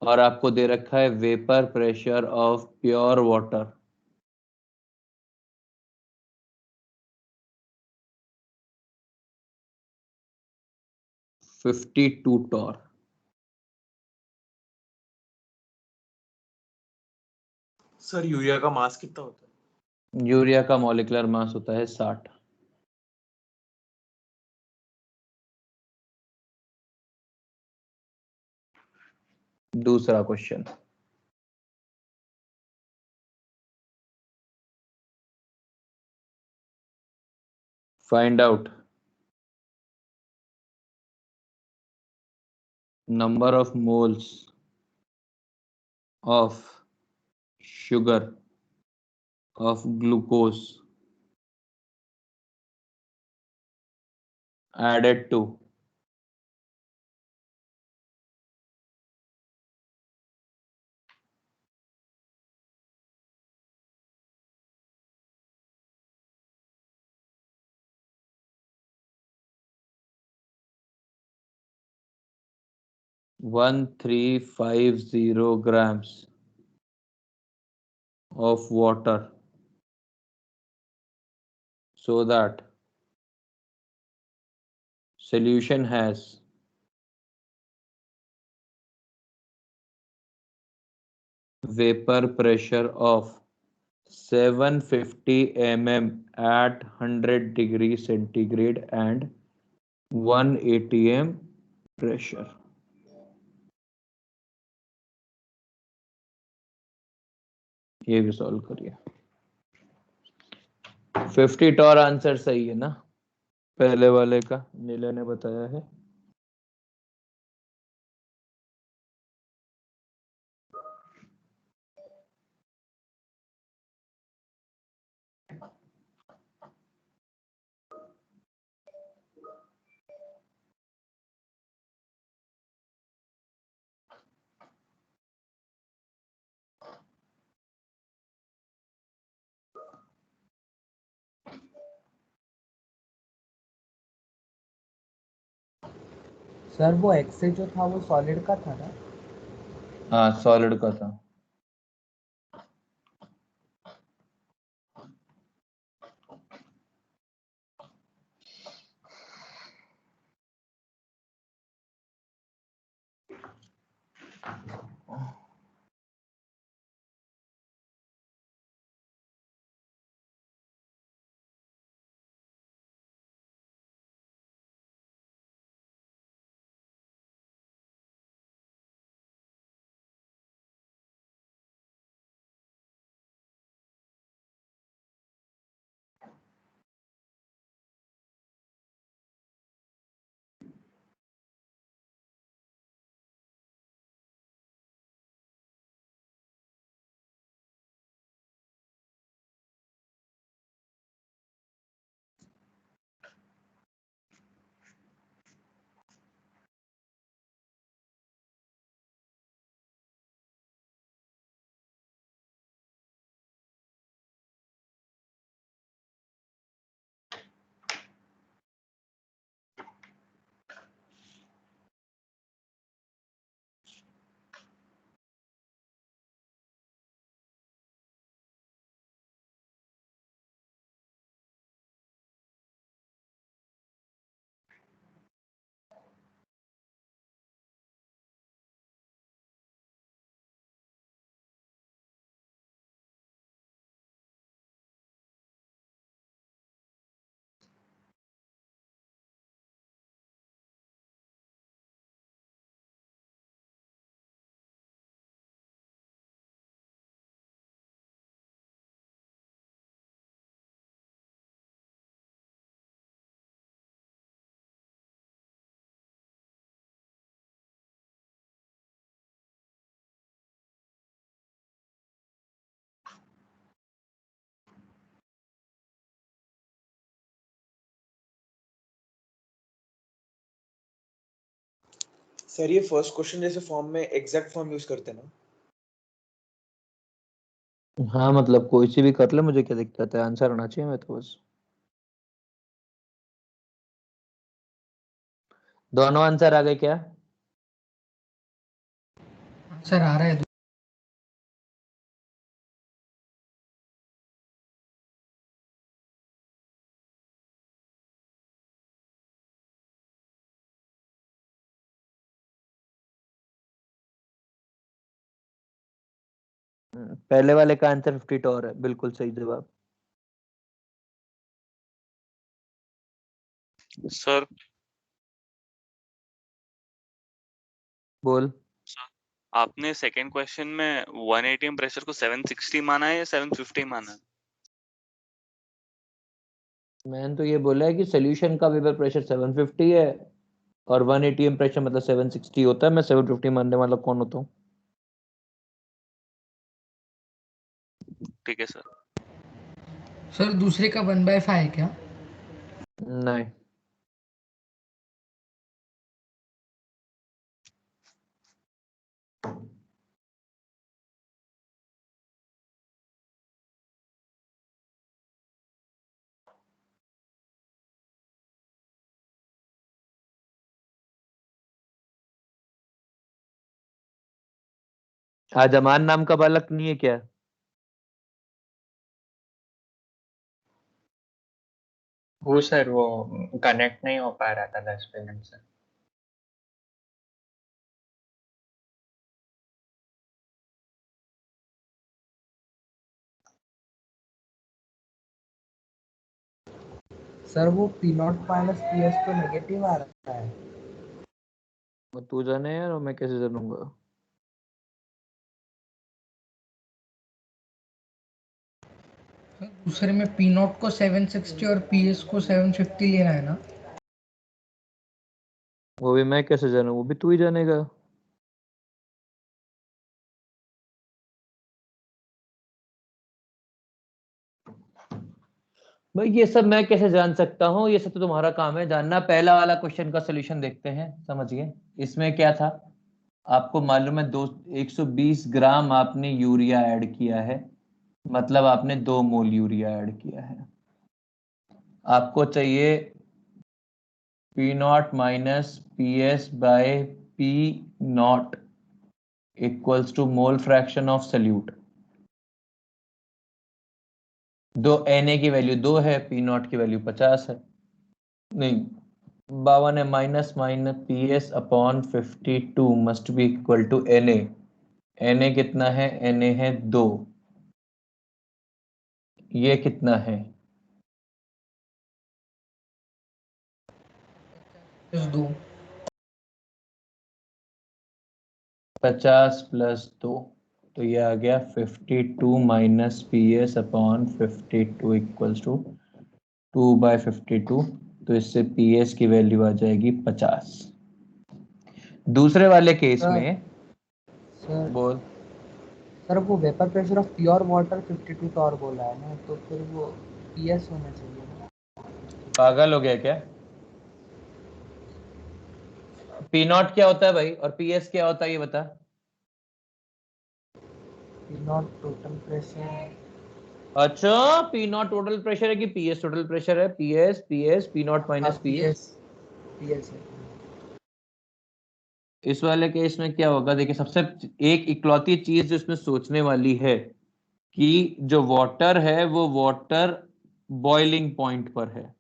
और आपको दे रखा है vapour pressure of pure water 52 torr.
Sir urea का मास कितना होता है?
यूरिया का मॉलिक्यूलर मास होता है 60। दूसरा question, find out number of moles of sugar of glucose added to 1350 grams of water, so that solution has vapor pressure of 750 mm at 100 degrees centigrade and 1 atm pressure। ये भी solve करिए। 50 Tor answer सही है ना? पहले वाले का नीले ने बताया है।
सर वो एक्से जो था वो सॉलिड का था ना?
हाँ सॉलिड का था।
सर ये फर्स्ट क्वेश्चन जैसे फॉर्म में एग्जैक्ट फॉर्म यूज करते हैं ना?
हाँ मतलब कोई सी भी कर ले, मुझे क्या दिक्कत है, आंसर आना चाहिए मैं तो बस। दोनों आंसर आ गए क्या?
सर आ रहा है।
पहले वाले का आंसर 52 और है, बिल्कुल सही जवाब।
सर
बोल।
आपने सेकंड क्वेश्चन में 1 atm प्रेशर को 760 माना है या 750 माना है?
मैंने तो ये बोला है कि सोल्यूशन का वेपर प्रेशर 750 है और 1 atm प्रेशर मतलब 760 होता है। मैं 750 मानने वाला कौन होता हूँ?
ठीक है सर।
सर दूसरे का 1/5 है क्या?
नहीं। आज अमान नाम का बालक नहीं है क्या?
वो सर वो कनेक्ट नहीं हो पा रहा था 10 मिनट से।
सर वो P naught minus P S तो नेगेटिव आ रहा है।
वो तू जाने यार, और मैं कैसे जानूंगा?
सर दूसरे में पी नॉट को 760 और पी एस को 750 लेना है ना?
वो भी मैं कैसे जानू, वो भी तू ही जानेगा। भाई ये सब मैं कैसे जान सकता हूँ? ये सब तो तुम्हारा काम है जानना। पहला वाला क्वेश्चन का सोल्यूशन देखते हैं, समझिए। इसमें क्या था, आपको मालूम है 120 ग्राम आपने यूरिया ऐड किया है, मतलब आपने 2 मोल यूरिया ऐड किया है। आपको चाहिए P naught minus PS by P naught equals to mole fraction of solute. दो Na की वैल्यू 2 है, P naught की वैल्यू 50 है, नहीं 52 है, minus PS upon 52 must be equal to Na. Na कितना है? Na है 2. ये कितना है? 50 प्लस 2, तो ये आ गया 52 minus PS upon 52 equals to 2/52. तो इससे PS की वैल्यू आ जाएगी 50. दूसरे वाले केस में
सर
बोल.
सर वो vapour pressure of pure water 52 torr बोला है ना, तो फिर वो पीएस होना चाहिए ना.
पागल हो गया क्या? पी नॉट क्या होता है भाई और PS क्या होता है ये बता.
P not total pressure.
अच्छा, पी नॉट टोटल प्रेशर है कि PS टोटल प्रेशर है? PS P naught minus PS.
PS है.
इस वाले केस में क्या होगा? देखिए, सबसे एक इकलौती चीज जो इसमें सोचने वाली है कि जो वाटर है वो वाटर बॉइलिंग पॉइंट पर है.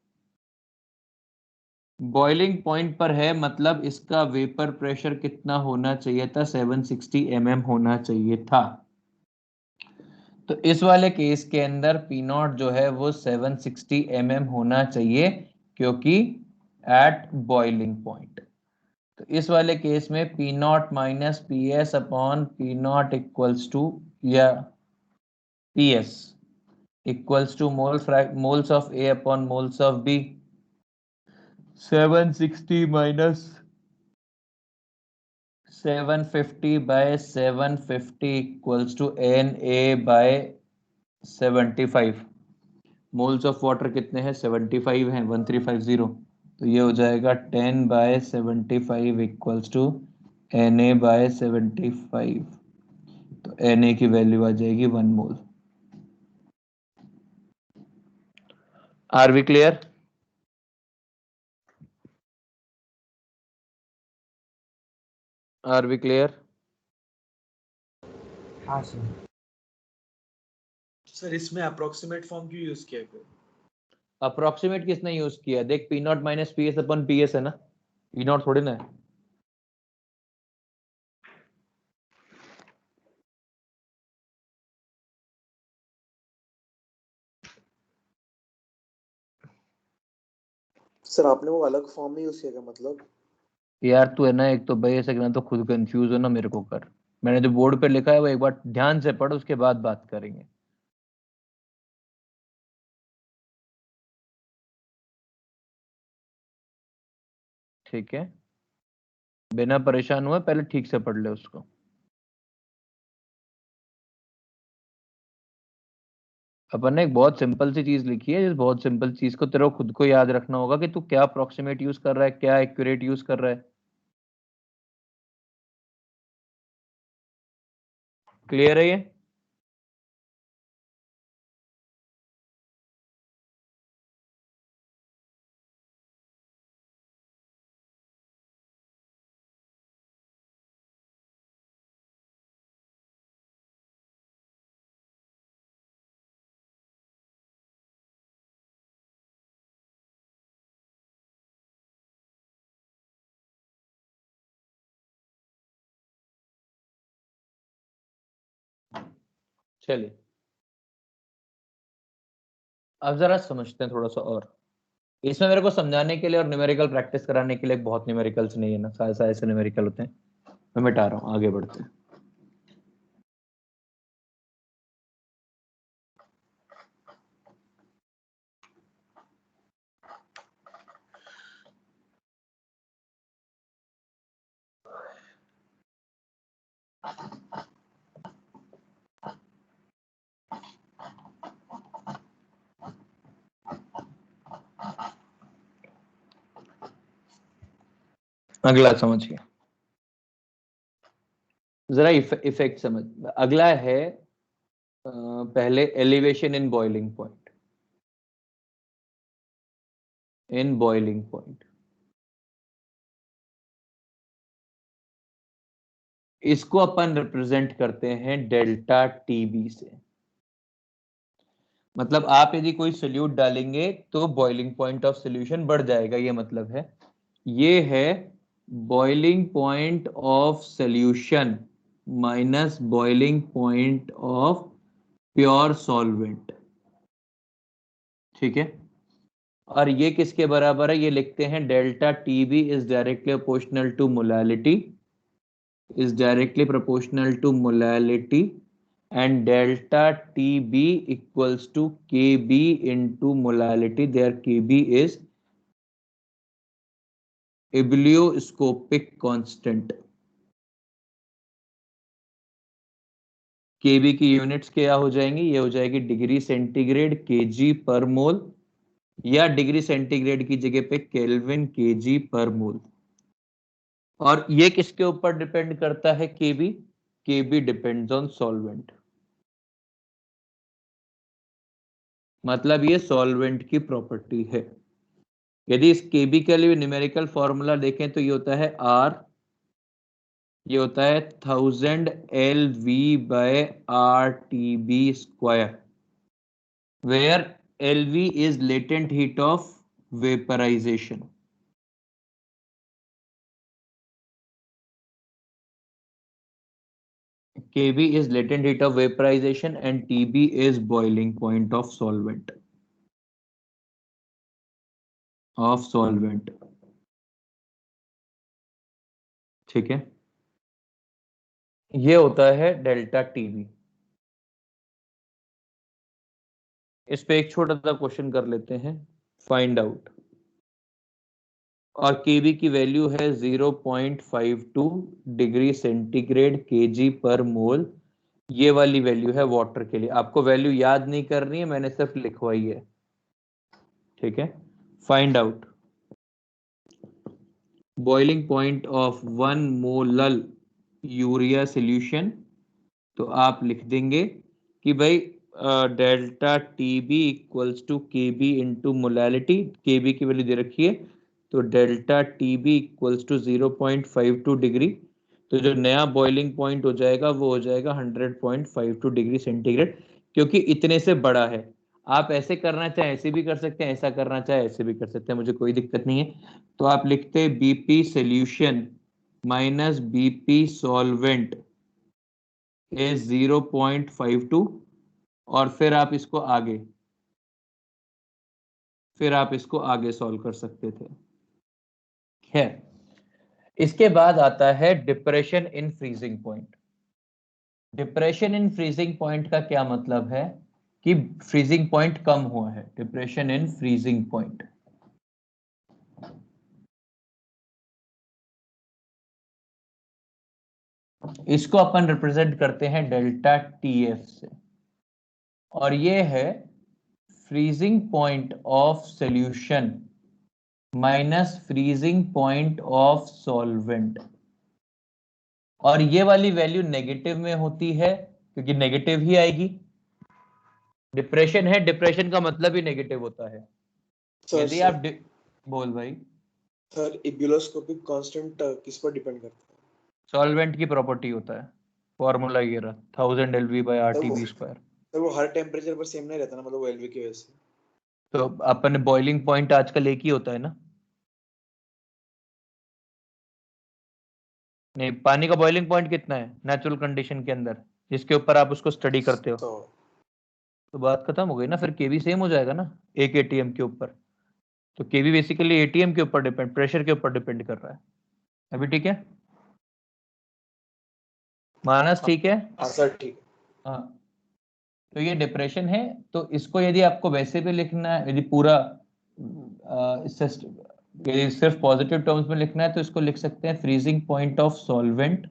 बॉइलिंग पॉइंट पर है मतलब इसका वेपर प्रेशर कितना होना चाहिए था? 760 mm होना चाहिए था. तो इस वाले केस के अंदर पी नॉट जो है वो 760 mm होना चाहिए, क्योंकि एट बॉइलिंग पॉइंट. तो इस वाले केस में P naught minus P S upon P not equals to, या P S equals to moles of A upon moles of B. 760 minus 750 by 750 equals to Na by 75. Moles of water कितने हैं? 75 हैं, 1350. तो ये हो जाएगा 10/75 equals to Na/75. तो Na की वैल्यू आ जाएगी 1 mole. Are we clear? Are we clear?
हाँ सर.
सर इसमें अप्रोक्सीमेट फॉर्म क्यों यूज किया है?
अप्रोक्सीमेट किसने यूज किया? देख, P naught minus P S upon P S है ना, पी नॉट थोड़ी ना है.
सर आपने वो अलग फॉर्म में यूज किया क्या मतलब?
यार तू है ना, एक तो भाई ऐसे करना, तो खुद कंफ्यूज हो ना मेरे को कर. मैंने जो बोर्ड पे लिखा है वो एक बार ध्यान से पढ़, उसके बाद बात करेंगे. ठीक है, बिना परेशान हुए पहले ठीक से पढ़ ले उसको. अपन ने एक बहुत सिंपल सी चीज लिखी है, जिस बहुत सिंपल चीज को तेरे को खुद को याद रखना होगा कि तू क्या अप्रोक्सीमेट यूज कर रहा है, क्या एक्यूरेट यूज कर रहा है. क्लियर है ये? चलिए, अब जरा समझते हैं थोड़ा सा और. इसमें मेरे को समझाने के लिए और न्यूमेरिकल प्रैक्टिस कराने के लिए बहुत न्यूमेरिकल्स नहीं है ना, सारे सारे ऐसे न्यूमेरिकल होते हैं. मैं मिटा रहा हूँ, आगे बढ़ते हैं. अगला समझिए, जरा इफेक्ट समझ. अगला है पहले elevation in boiling point. In boiling point इसको अपन रिप्रेजेंट करते हैं डेल्टा टीबी से। मतलब आप यदि कोई सोल्यूट डालेंगे तो बॉइलिंग पॉइंट ऑफ सोल्यूशन बढ़ जाएगा, ये मतलब है। ये है boiling point of solution minus boiling point of pure solvent, ठीक है। और ये किसके बराबर है, ये लिखते हैं delta TB is directly proportional to molality, is directly proportional to molality, and delta TB equals to KB into molality. There KB is ebullioscopic constant. KB की यूनिट्स क्या हो जाएंगी, ये हो जाएगी डिग्री सेंटीग्रेड केजी पर मोल, या डिग्री सेंटीग्रेड की जगह पे केल्विन केजी पर मोल। और ये किसके ऊपर डिपेंड करता है, केबी? केबी डिपेंड्स ऑन सॉल्वेंट, मतलब ये सॉल्वेंट की प्रॉपर्टी है। यदि इस केबी के लिए न्यूमेरिकल फॉर्मूला देखें तो ये होता है R, ये होता है 1000 LV by RTB square, where LV is latent heat of vaporisation. KB is latent heat of vaporization and TB is boiling point of solvent. ठीक है, ये होता है डेल्टा टीबी। इस पे एक छोटा सा क्वेश्चन कर लेते हैं, फाइंड आउट। और केबी की वैल्यू है 0.52 डिग्री सेंटीग्रेड केजी पर मोल। ये वाली वैल्यू है वाटर के लिए, आपको वैल्यू याद नहीं करनी है, मैंने सिर्फ लिखवाई है, ठीक है। Find out boiling point of 1 molal urea solution. तो आप लिख देंगे कि भाई delta TB equals to KB into molality, KB की वैल्यू दे रखी है, तो delta TB equals to 0.52 degree. तो जो नया बॉइलिंग पॉइंट हो जाएगा वो हो जाएगा 100.52 डिग्री सेंटीग्रेड, क्योंकि इतने से बड़ा है। आप ऐसे करना चाहे ऐसे भी कर सकते हैं, ऐसा करना चाहे ऐसे भी कर सकते हैं, मुझे कोई दिक्कत नहीं है। तो आप लिखते हैं BP solution minus BP solvent is 0.52, और फिर आप इसको आगे सॉल्व कर सकते थे। खैर, इसके बाद आता है depression in freezing point. Depression in freezing point का क्या मतलब है कि फ्रीजिंग पॉइंट कम हुआ है, डिप्रेशन इन फ्रीजिंग पॉइंट। इसको अपन रिप्रेजेंट करते हैं डेल्टा टीएफ से, और ये है freezing point of solution minus freezing point of solvent. और ये वाली वैल्यू नेगेटिव में होती है, क्योंकि नेगेटिव ही आएगी। डिप्रेशन है, डिप्रेशन का मतलब ही नेगेटिव होता है। यदि आप बोल भाई
सर, एब्यूलोस्कोपिक कांस्टेंट किस पर डिपेंड करता है?
सॉल्वेंट की प्रॉपर्टी होता है, फॉर्मूला ये रहा 1000 LV by RTB square.
Sir वो हर टेम्परेचर पर सेम नहीं रहता ना, मतलब एलवी की वजह से।
तो अपन बॉइलिंग पॉइंट आजकल एक ही होता है ना? नहीं, पानी का बॉइलिंग पॉइंट कितना है नेचुरल कंडीशन के अंदर, जिसके ऊपर आप उसको स्टडी करते हो? तो बात खत्म हो गई ना, फिर केवी सेम हो जाएगा ना एक एटीएम के ऊपर। तो केवी बेसिकली एटीएम के ऊपर डिपेंड, प्रेशर के ऊपर डिपेंड कर रहा है। अभी ठीक है मानस? ठीक है
हाँ सर, ठीक है।
हाँ, तो ये डिप्रेशन है। तो इसको यदि आपको वैसे भी लिखना है, यदि पूरा यदि सिर्फ पॉजिटिव टर्म्स में लिखना है, तो इसको लिख सकते हैं freezing point of solvent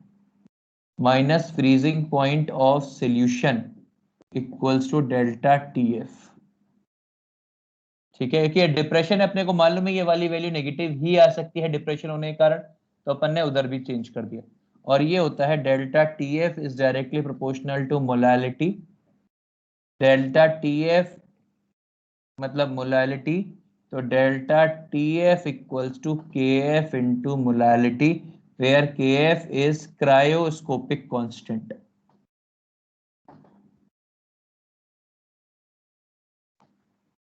minus freezing point of solution equals to delta TF. ठीक है, कि डिप्रेशन अपने को मालूम है ये वाली वैल्यू नेगेटिव ही आ सकती है डिप्रेशन होने के कारण, तो अपन ने उधर भी चेंज कर दिया। और ये होता है delta TF is directly proportional to molality. Delta TF मतलब मोलैलिटी, तो delta TF equals to KF into molality. where Kf is cryoscopic constant.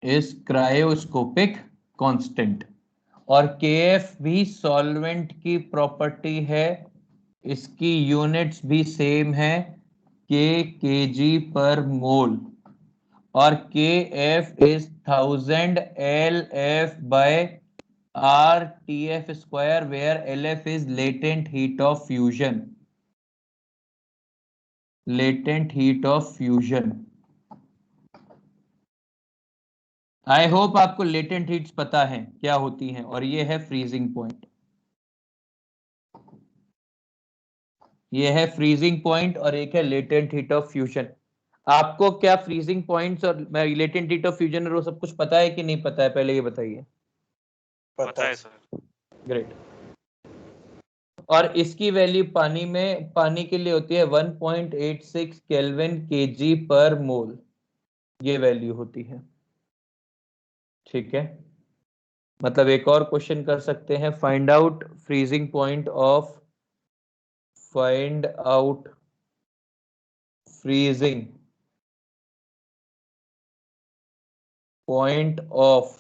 Is cryoscopic constant. और Kf भी सॉल्वेंट की प्रॉपर्टी है, इसकी यूनिट्स भी सेम है, kg per mole, और Kf is 1000 LF by RTF square, where LF is latent heat of fusion. Latent heat of fusion. I hope आपको latent heats पता है क्या होती हैं, और ये है फ्रीजिंग पॉइंट. ये है फ्रीजिंग पॉइंट और एक है लेटेंट हीट ऑफ फ्यूजन. आपको क्या फ्रीजिंग पॉइंट्स और लेटेंट हीट ऑफ फ्यूजन और वो सब कुछ पता है कि नहीं पता है, पहले ये बताइए.
पता है सर.
ग्रेट. और इसकी वैल्यू पानी के लिए होती है 1.86 केल्विन kg पर मोल. ये वैल्यू होती है. ठीक है, मतलब एक और क्वेश्चन कर सकते हैं. Find out freezing point of find out freezing point of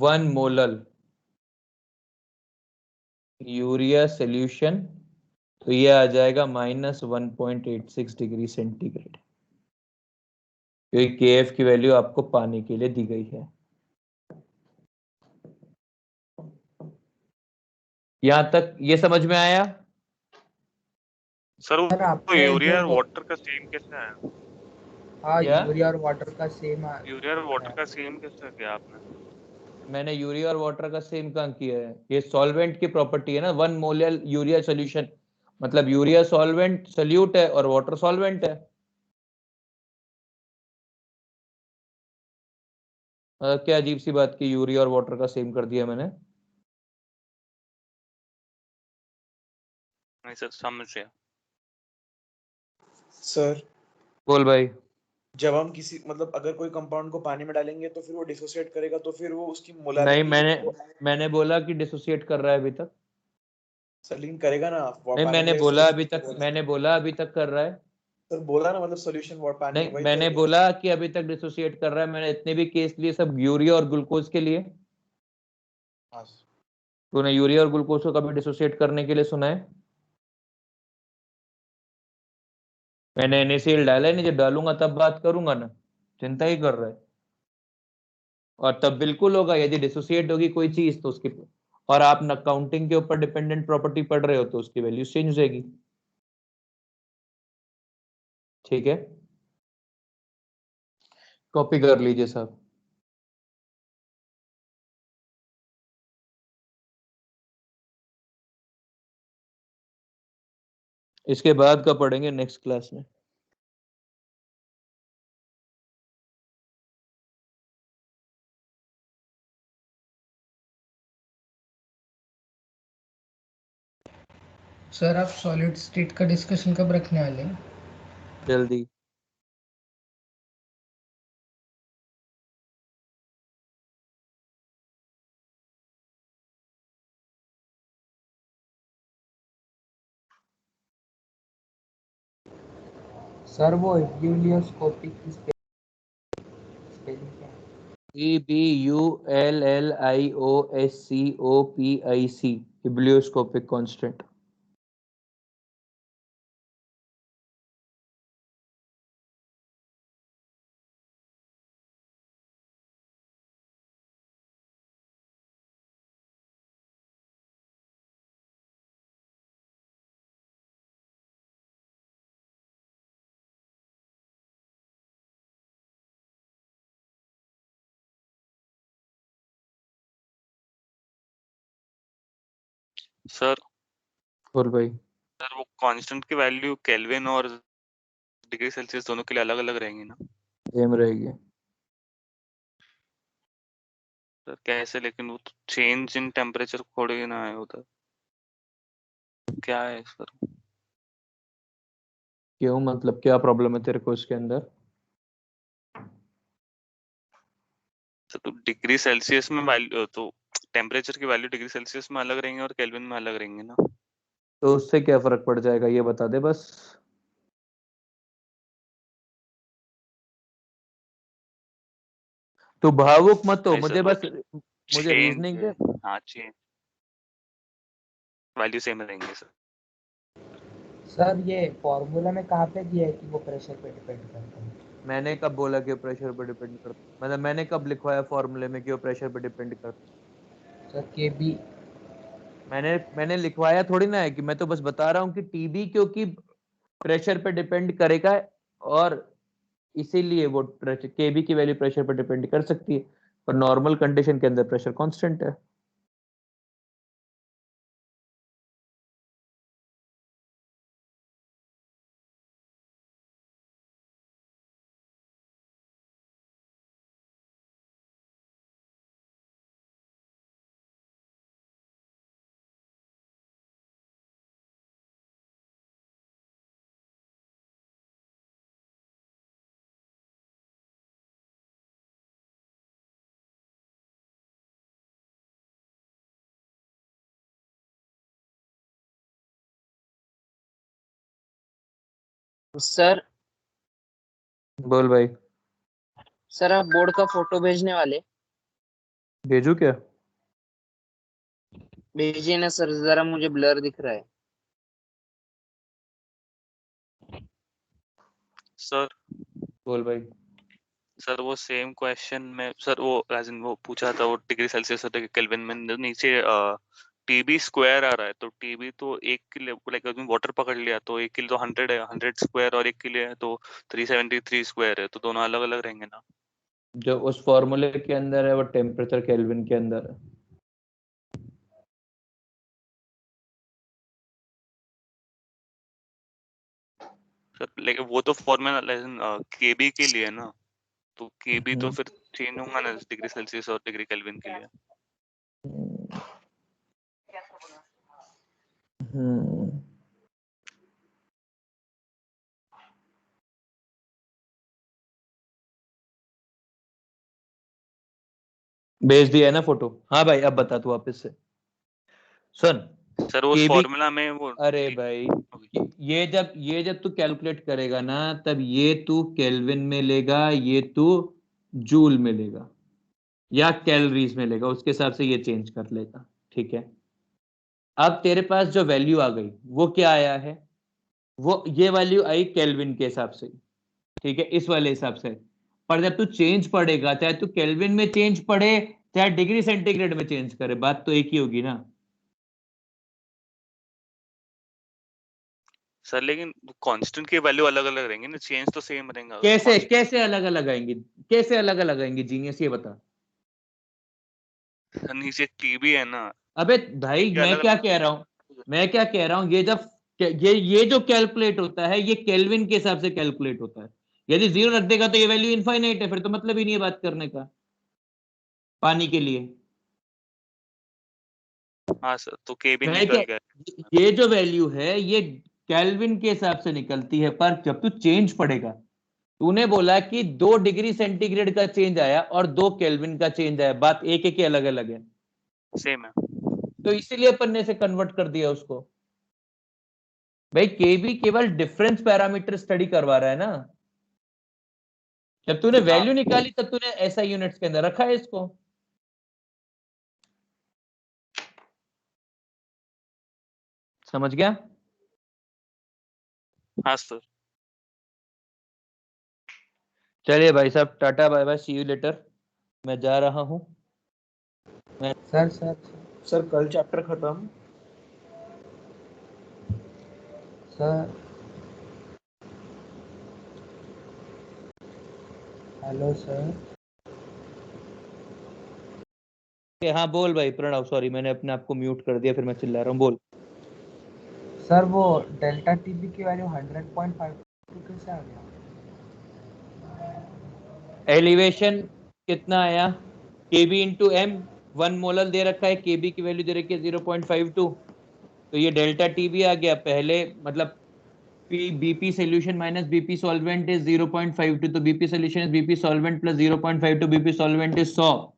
1 molar urea solution. तो ये आ जाएगा -1.86 डिग्री सेंटीग्रेड, क्योंकि केएफ की वैल्यू आपको पानी के लिए दी गई है. यहां तक ये समझ में आया?
सर वो
आपने
यूरिया और
जो
वाटर का सेम कैसे आया?
हाँ
क्या?
यूरिया और वाटर का सेम
यूरिया और वाटर का सेम कैसे किया आपने?
मैंने यूरिया और वाटर का सेम कहाँ किया है? ये सॉल्वेंट की प्रॉपर्टी है ना. 1 मोलर यूरिया सॉल्यूशन, मतलब यूरिया सॉल्वेंट सॉल्यूट है और वाटर सॉल्वेंट है. क्या अजीब सी बात की यूरिया और वाटर का सेम कर दिया मैंने.
नहीं सर, समझ गया.
सर
बोल भाई.
जब हम किसी मतलब अगर कोई कंपाउंड को पानी में डालेंगे तो फिर वो डिसोसिएट करेगा, तो फिर वो उसकी
नहीं,
मोलारिटी
मैंने बोला कि डिसोसिएट कर रहा है अभी तक.
सलीन करेगा ना. वो
नहीं,
पानी
मैंने
में
बोला
solution
अभी तक,
करेगा।
मैंने बोला अभी तक कर रहा है.
सर बोला ना, मतलब सॉल्यूशन वो पानी
नहीं,
वही
मैंने
तो।
बोला कि अभी तक डिसोसिएट कर रहा है. मैंने इतने भी केस लिए सब यूरिया और ग्लूकोज के लिए.
हाँ
तूने यूरिया और ग्लूकोज को कभी डिसोसिएट करने के लिए सुना है? मैंने NaCl डाला है नहीं. जब डालूंगा तब बात करूंगा ना. चिंता ही कर रहा है. और तब बिल्कुल होगा यदि डिसोसिएट होगी कोई चीज तो उसकी, और आप न काउंटिंग के ऊपर डिपेंडेंट प्रॉपर्टी पढ़ रहे हो तो उसकी वैल्यू चेंज हो जाएगी. ठीक है, कॉपी कर लीजिए साहब. इसके बाद का पढ़ेंगे नेक्स्ट क्लास में.
सर आप सॉलिड स्टेट का डिस्कशन कब रखने वाले हैं?
जल्दी.
सर वो यूलियोस्कोपिक की स्पेलिंग क्या है?
EBULLIOSCOPIC बिब्लियोस्कोपिक constant.
सर
बोल भाई.
सर वो कांस्टेंट की वैल्यू केल्विन और डिग्री सेल्सियस दोनों के लिए अलग अलग रहेंगी ना?
सेम रहेगी.
सर कैसे? लेकिन वो तो चेंज इन टेम्परेचर थोड़ी ना है उधर. क्या है सर?
क्यों, मतलब क्या प्रॉब्लम है तेरे को इसके अंदर?
सर तो डिग्री सेल्सियस में वैल्यू तो टेम्परेचर की वैल्यू डिग्री सेल्सियस में अलग रहेंगे और केल्विन में अलग रहेंगे ना।
तो उससे क्या फर्क पड़ जाएगा ये बता दे बस। तो भावुक मत हो,
नहीं
मुझे
सर, वो
बस मुझे रीजनिंग दे।
हाँ चेंज वैल्यू सेम रहेंगे सर।
सर ये फॉर्मूला में कहाँ पे दिया है कि वो प्रेशर पे डिपेंड करता है?
मैंने कब बोला कि प्रेशर पे डिपेंड करता, मतलब मैंने कब लिखवाया फॉर्मूले में कि वो प्रेशर पे डिपेंड करता?
सर के बी
मैंने लिखवाया थोड़ी ना है कि, मैं तो बस बता रहा हूँ कि टीबी क्योंकि प्रेशर पे डिपेंड करेगा और इसीलिए वो केबी की वैल्यू प्रेशर पे डिपेंड कर सकती है, पर नॉर्मल कंडीशन के अंदर प्रेशर कांस्टेंट है।
सर
बोल भाई।
सर आप बोर्ड का फोटो भेजने वाले?
भेजू क्या?
भेजिए ना सर, जरा मुझे ब्लर दिख रहा है।
सर
बोल भाई।
सर वो सेम क्वेश्चन में सर वो वो पूछा था वो डिग्री सेल्सियस और केल्विन में नीचे टीबी स्क्वायर आ रहा है, तो टीबी तो 1 के लिए लाइक वाटर पकड़ लिया तो 1 के लिए तो 100 है, 100 स्क्वायर, और 1 के लिए है तो 373 स्क्वायर है, तो दोनों अलग अलग रहेंगे ना।
जो उस फॉर्मूले के अंदर है वो टेम्परेचर केल्विन के अंदर है।
सर लेकिन वो तो फॉर्मूला केबी के लिए है ना, तो केबी तो फिर चेंज होगा ना डिग्री सेल्सियस और डिग्री केल्विन के लिए।
भेज दिया है ना फोटो? हाँ भाई अब बता तू वापस से सुन।
सर वो
केबी,
फॉर्मूला में वो
अरे भाई ये जब तू कैलकुलेट करेगा ना तब ये तू केल्विन में लेगा, ये तू जूल में लेगा या कैलोरीज में लेगा, उसके हिसाब से ये चेंज कर लेगा, ठीक है। अब तेरे पास जो वैल्यू आ गई वो क्या आया है, वो ये वैल्यू आई केल्विन के हिसाब से, ठीक है, इस वाले हिसाब से। पर जब तू चेंज पढ़ेगा, चाहे तू केल्विन में चेंज पढ़े चाहे डिग्री सेंटीग्रेड में चेंज करे, बात तो एक ही होगी ना।
सर लेकिन कांस्टेंट की वैल्यू अलग अलग रहेंगे ना, चेंज तो सेम रहेगा।
कैसे कैसे अलग अलग आएंगी, कैसे अलग अलग आएंगी जीनियस, ये बता।
नीचे टीबी है ना।
अबे भाई मैं क्या कह रहा हूं, मैं क्या कह रहा हूं, ये जब ये जो कैलकुलेट होता है ये केल्विन के हिसाब से कैलकुलेट होता है। यदि 0 रख देगा तो ये वैल्यू इनफाइनाइट है, फिर तो मतलब ही नहीं है बात करने का पानी के लिए।
हाँ सर, तो केबी
मैं
निकल
क्या,
गया।
ये जो वैल्यू है ये केल्विन के हिसाब से निकलती है, पर जब तू चेंज पड़ेगा, तूने बोला कि 2 डिग्री सेंटीग्रेड का चेंज आया और 2 केल्विन का चेंज आया, बात एक एक अलग अलग है,
सेम है।
तो इसीलिए अपन ने से कन्वर्ट कर दिया उसको। भाई केबी केवल डिफरेंस पैरामीटर स्टडी करवा रहा है ना, जब तूने वैल्यू निकाली तब तूने ऐसा यूनिट्स के अंदर रखा है इसको। समझ गया?
हाँ सर।
चलिए भाई साहब, tata bye bye, see you later, मैं जा रहा हूं।
सर कल चैप्टर खत्म।
Sir hello sir.
हाँ बोल भाई प्रणव, सॉरी मैंने अपने आप को म्यूट कर दिया, फिर मैं चिल्ला रहा हूँ, बोल।
सर वो डेल्टा टीबी की वैल्यू 100.52 कैसे आ गया?
एलिवेशन कितना आया, केबी इंटू एम, 1 मोलर दे रखा है, केबी की वैल्यू दे रखी है 0.52, तो ये डेल्टा टीबी आ गया पहले, मतलब BP solution minus BP solvent is 0.52, तो BP solution is BP solvent plus 0.52 BP solvent is 100,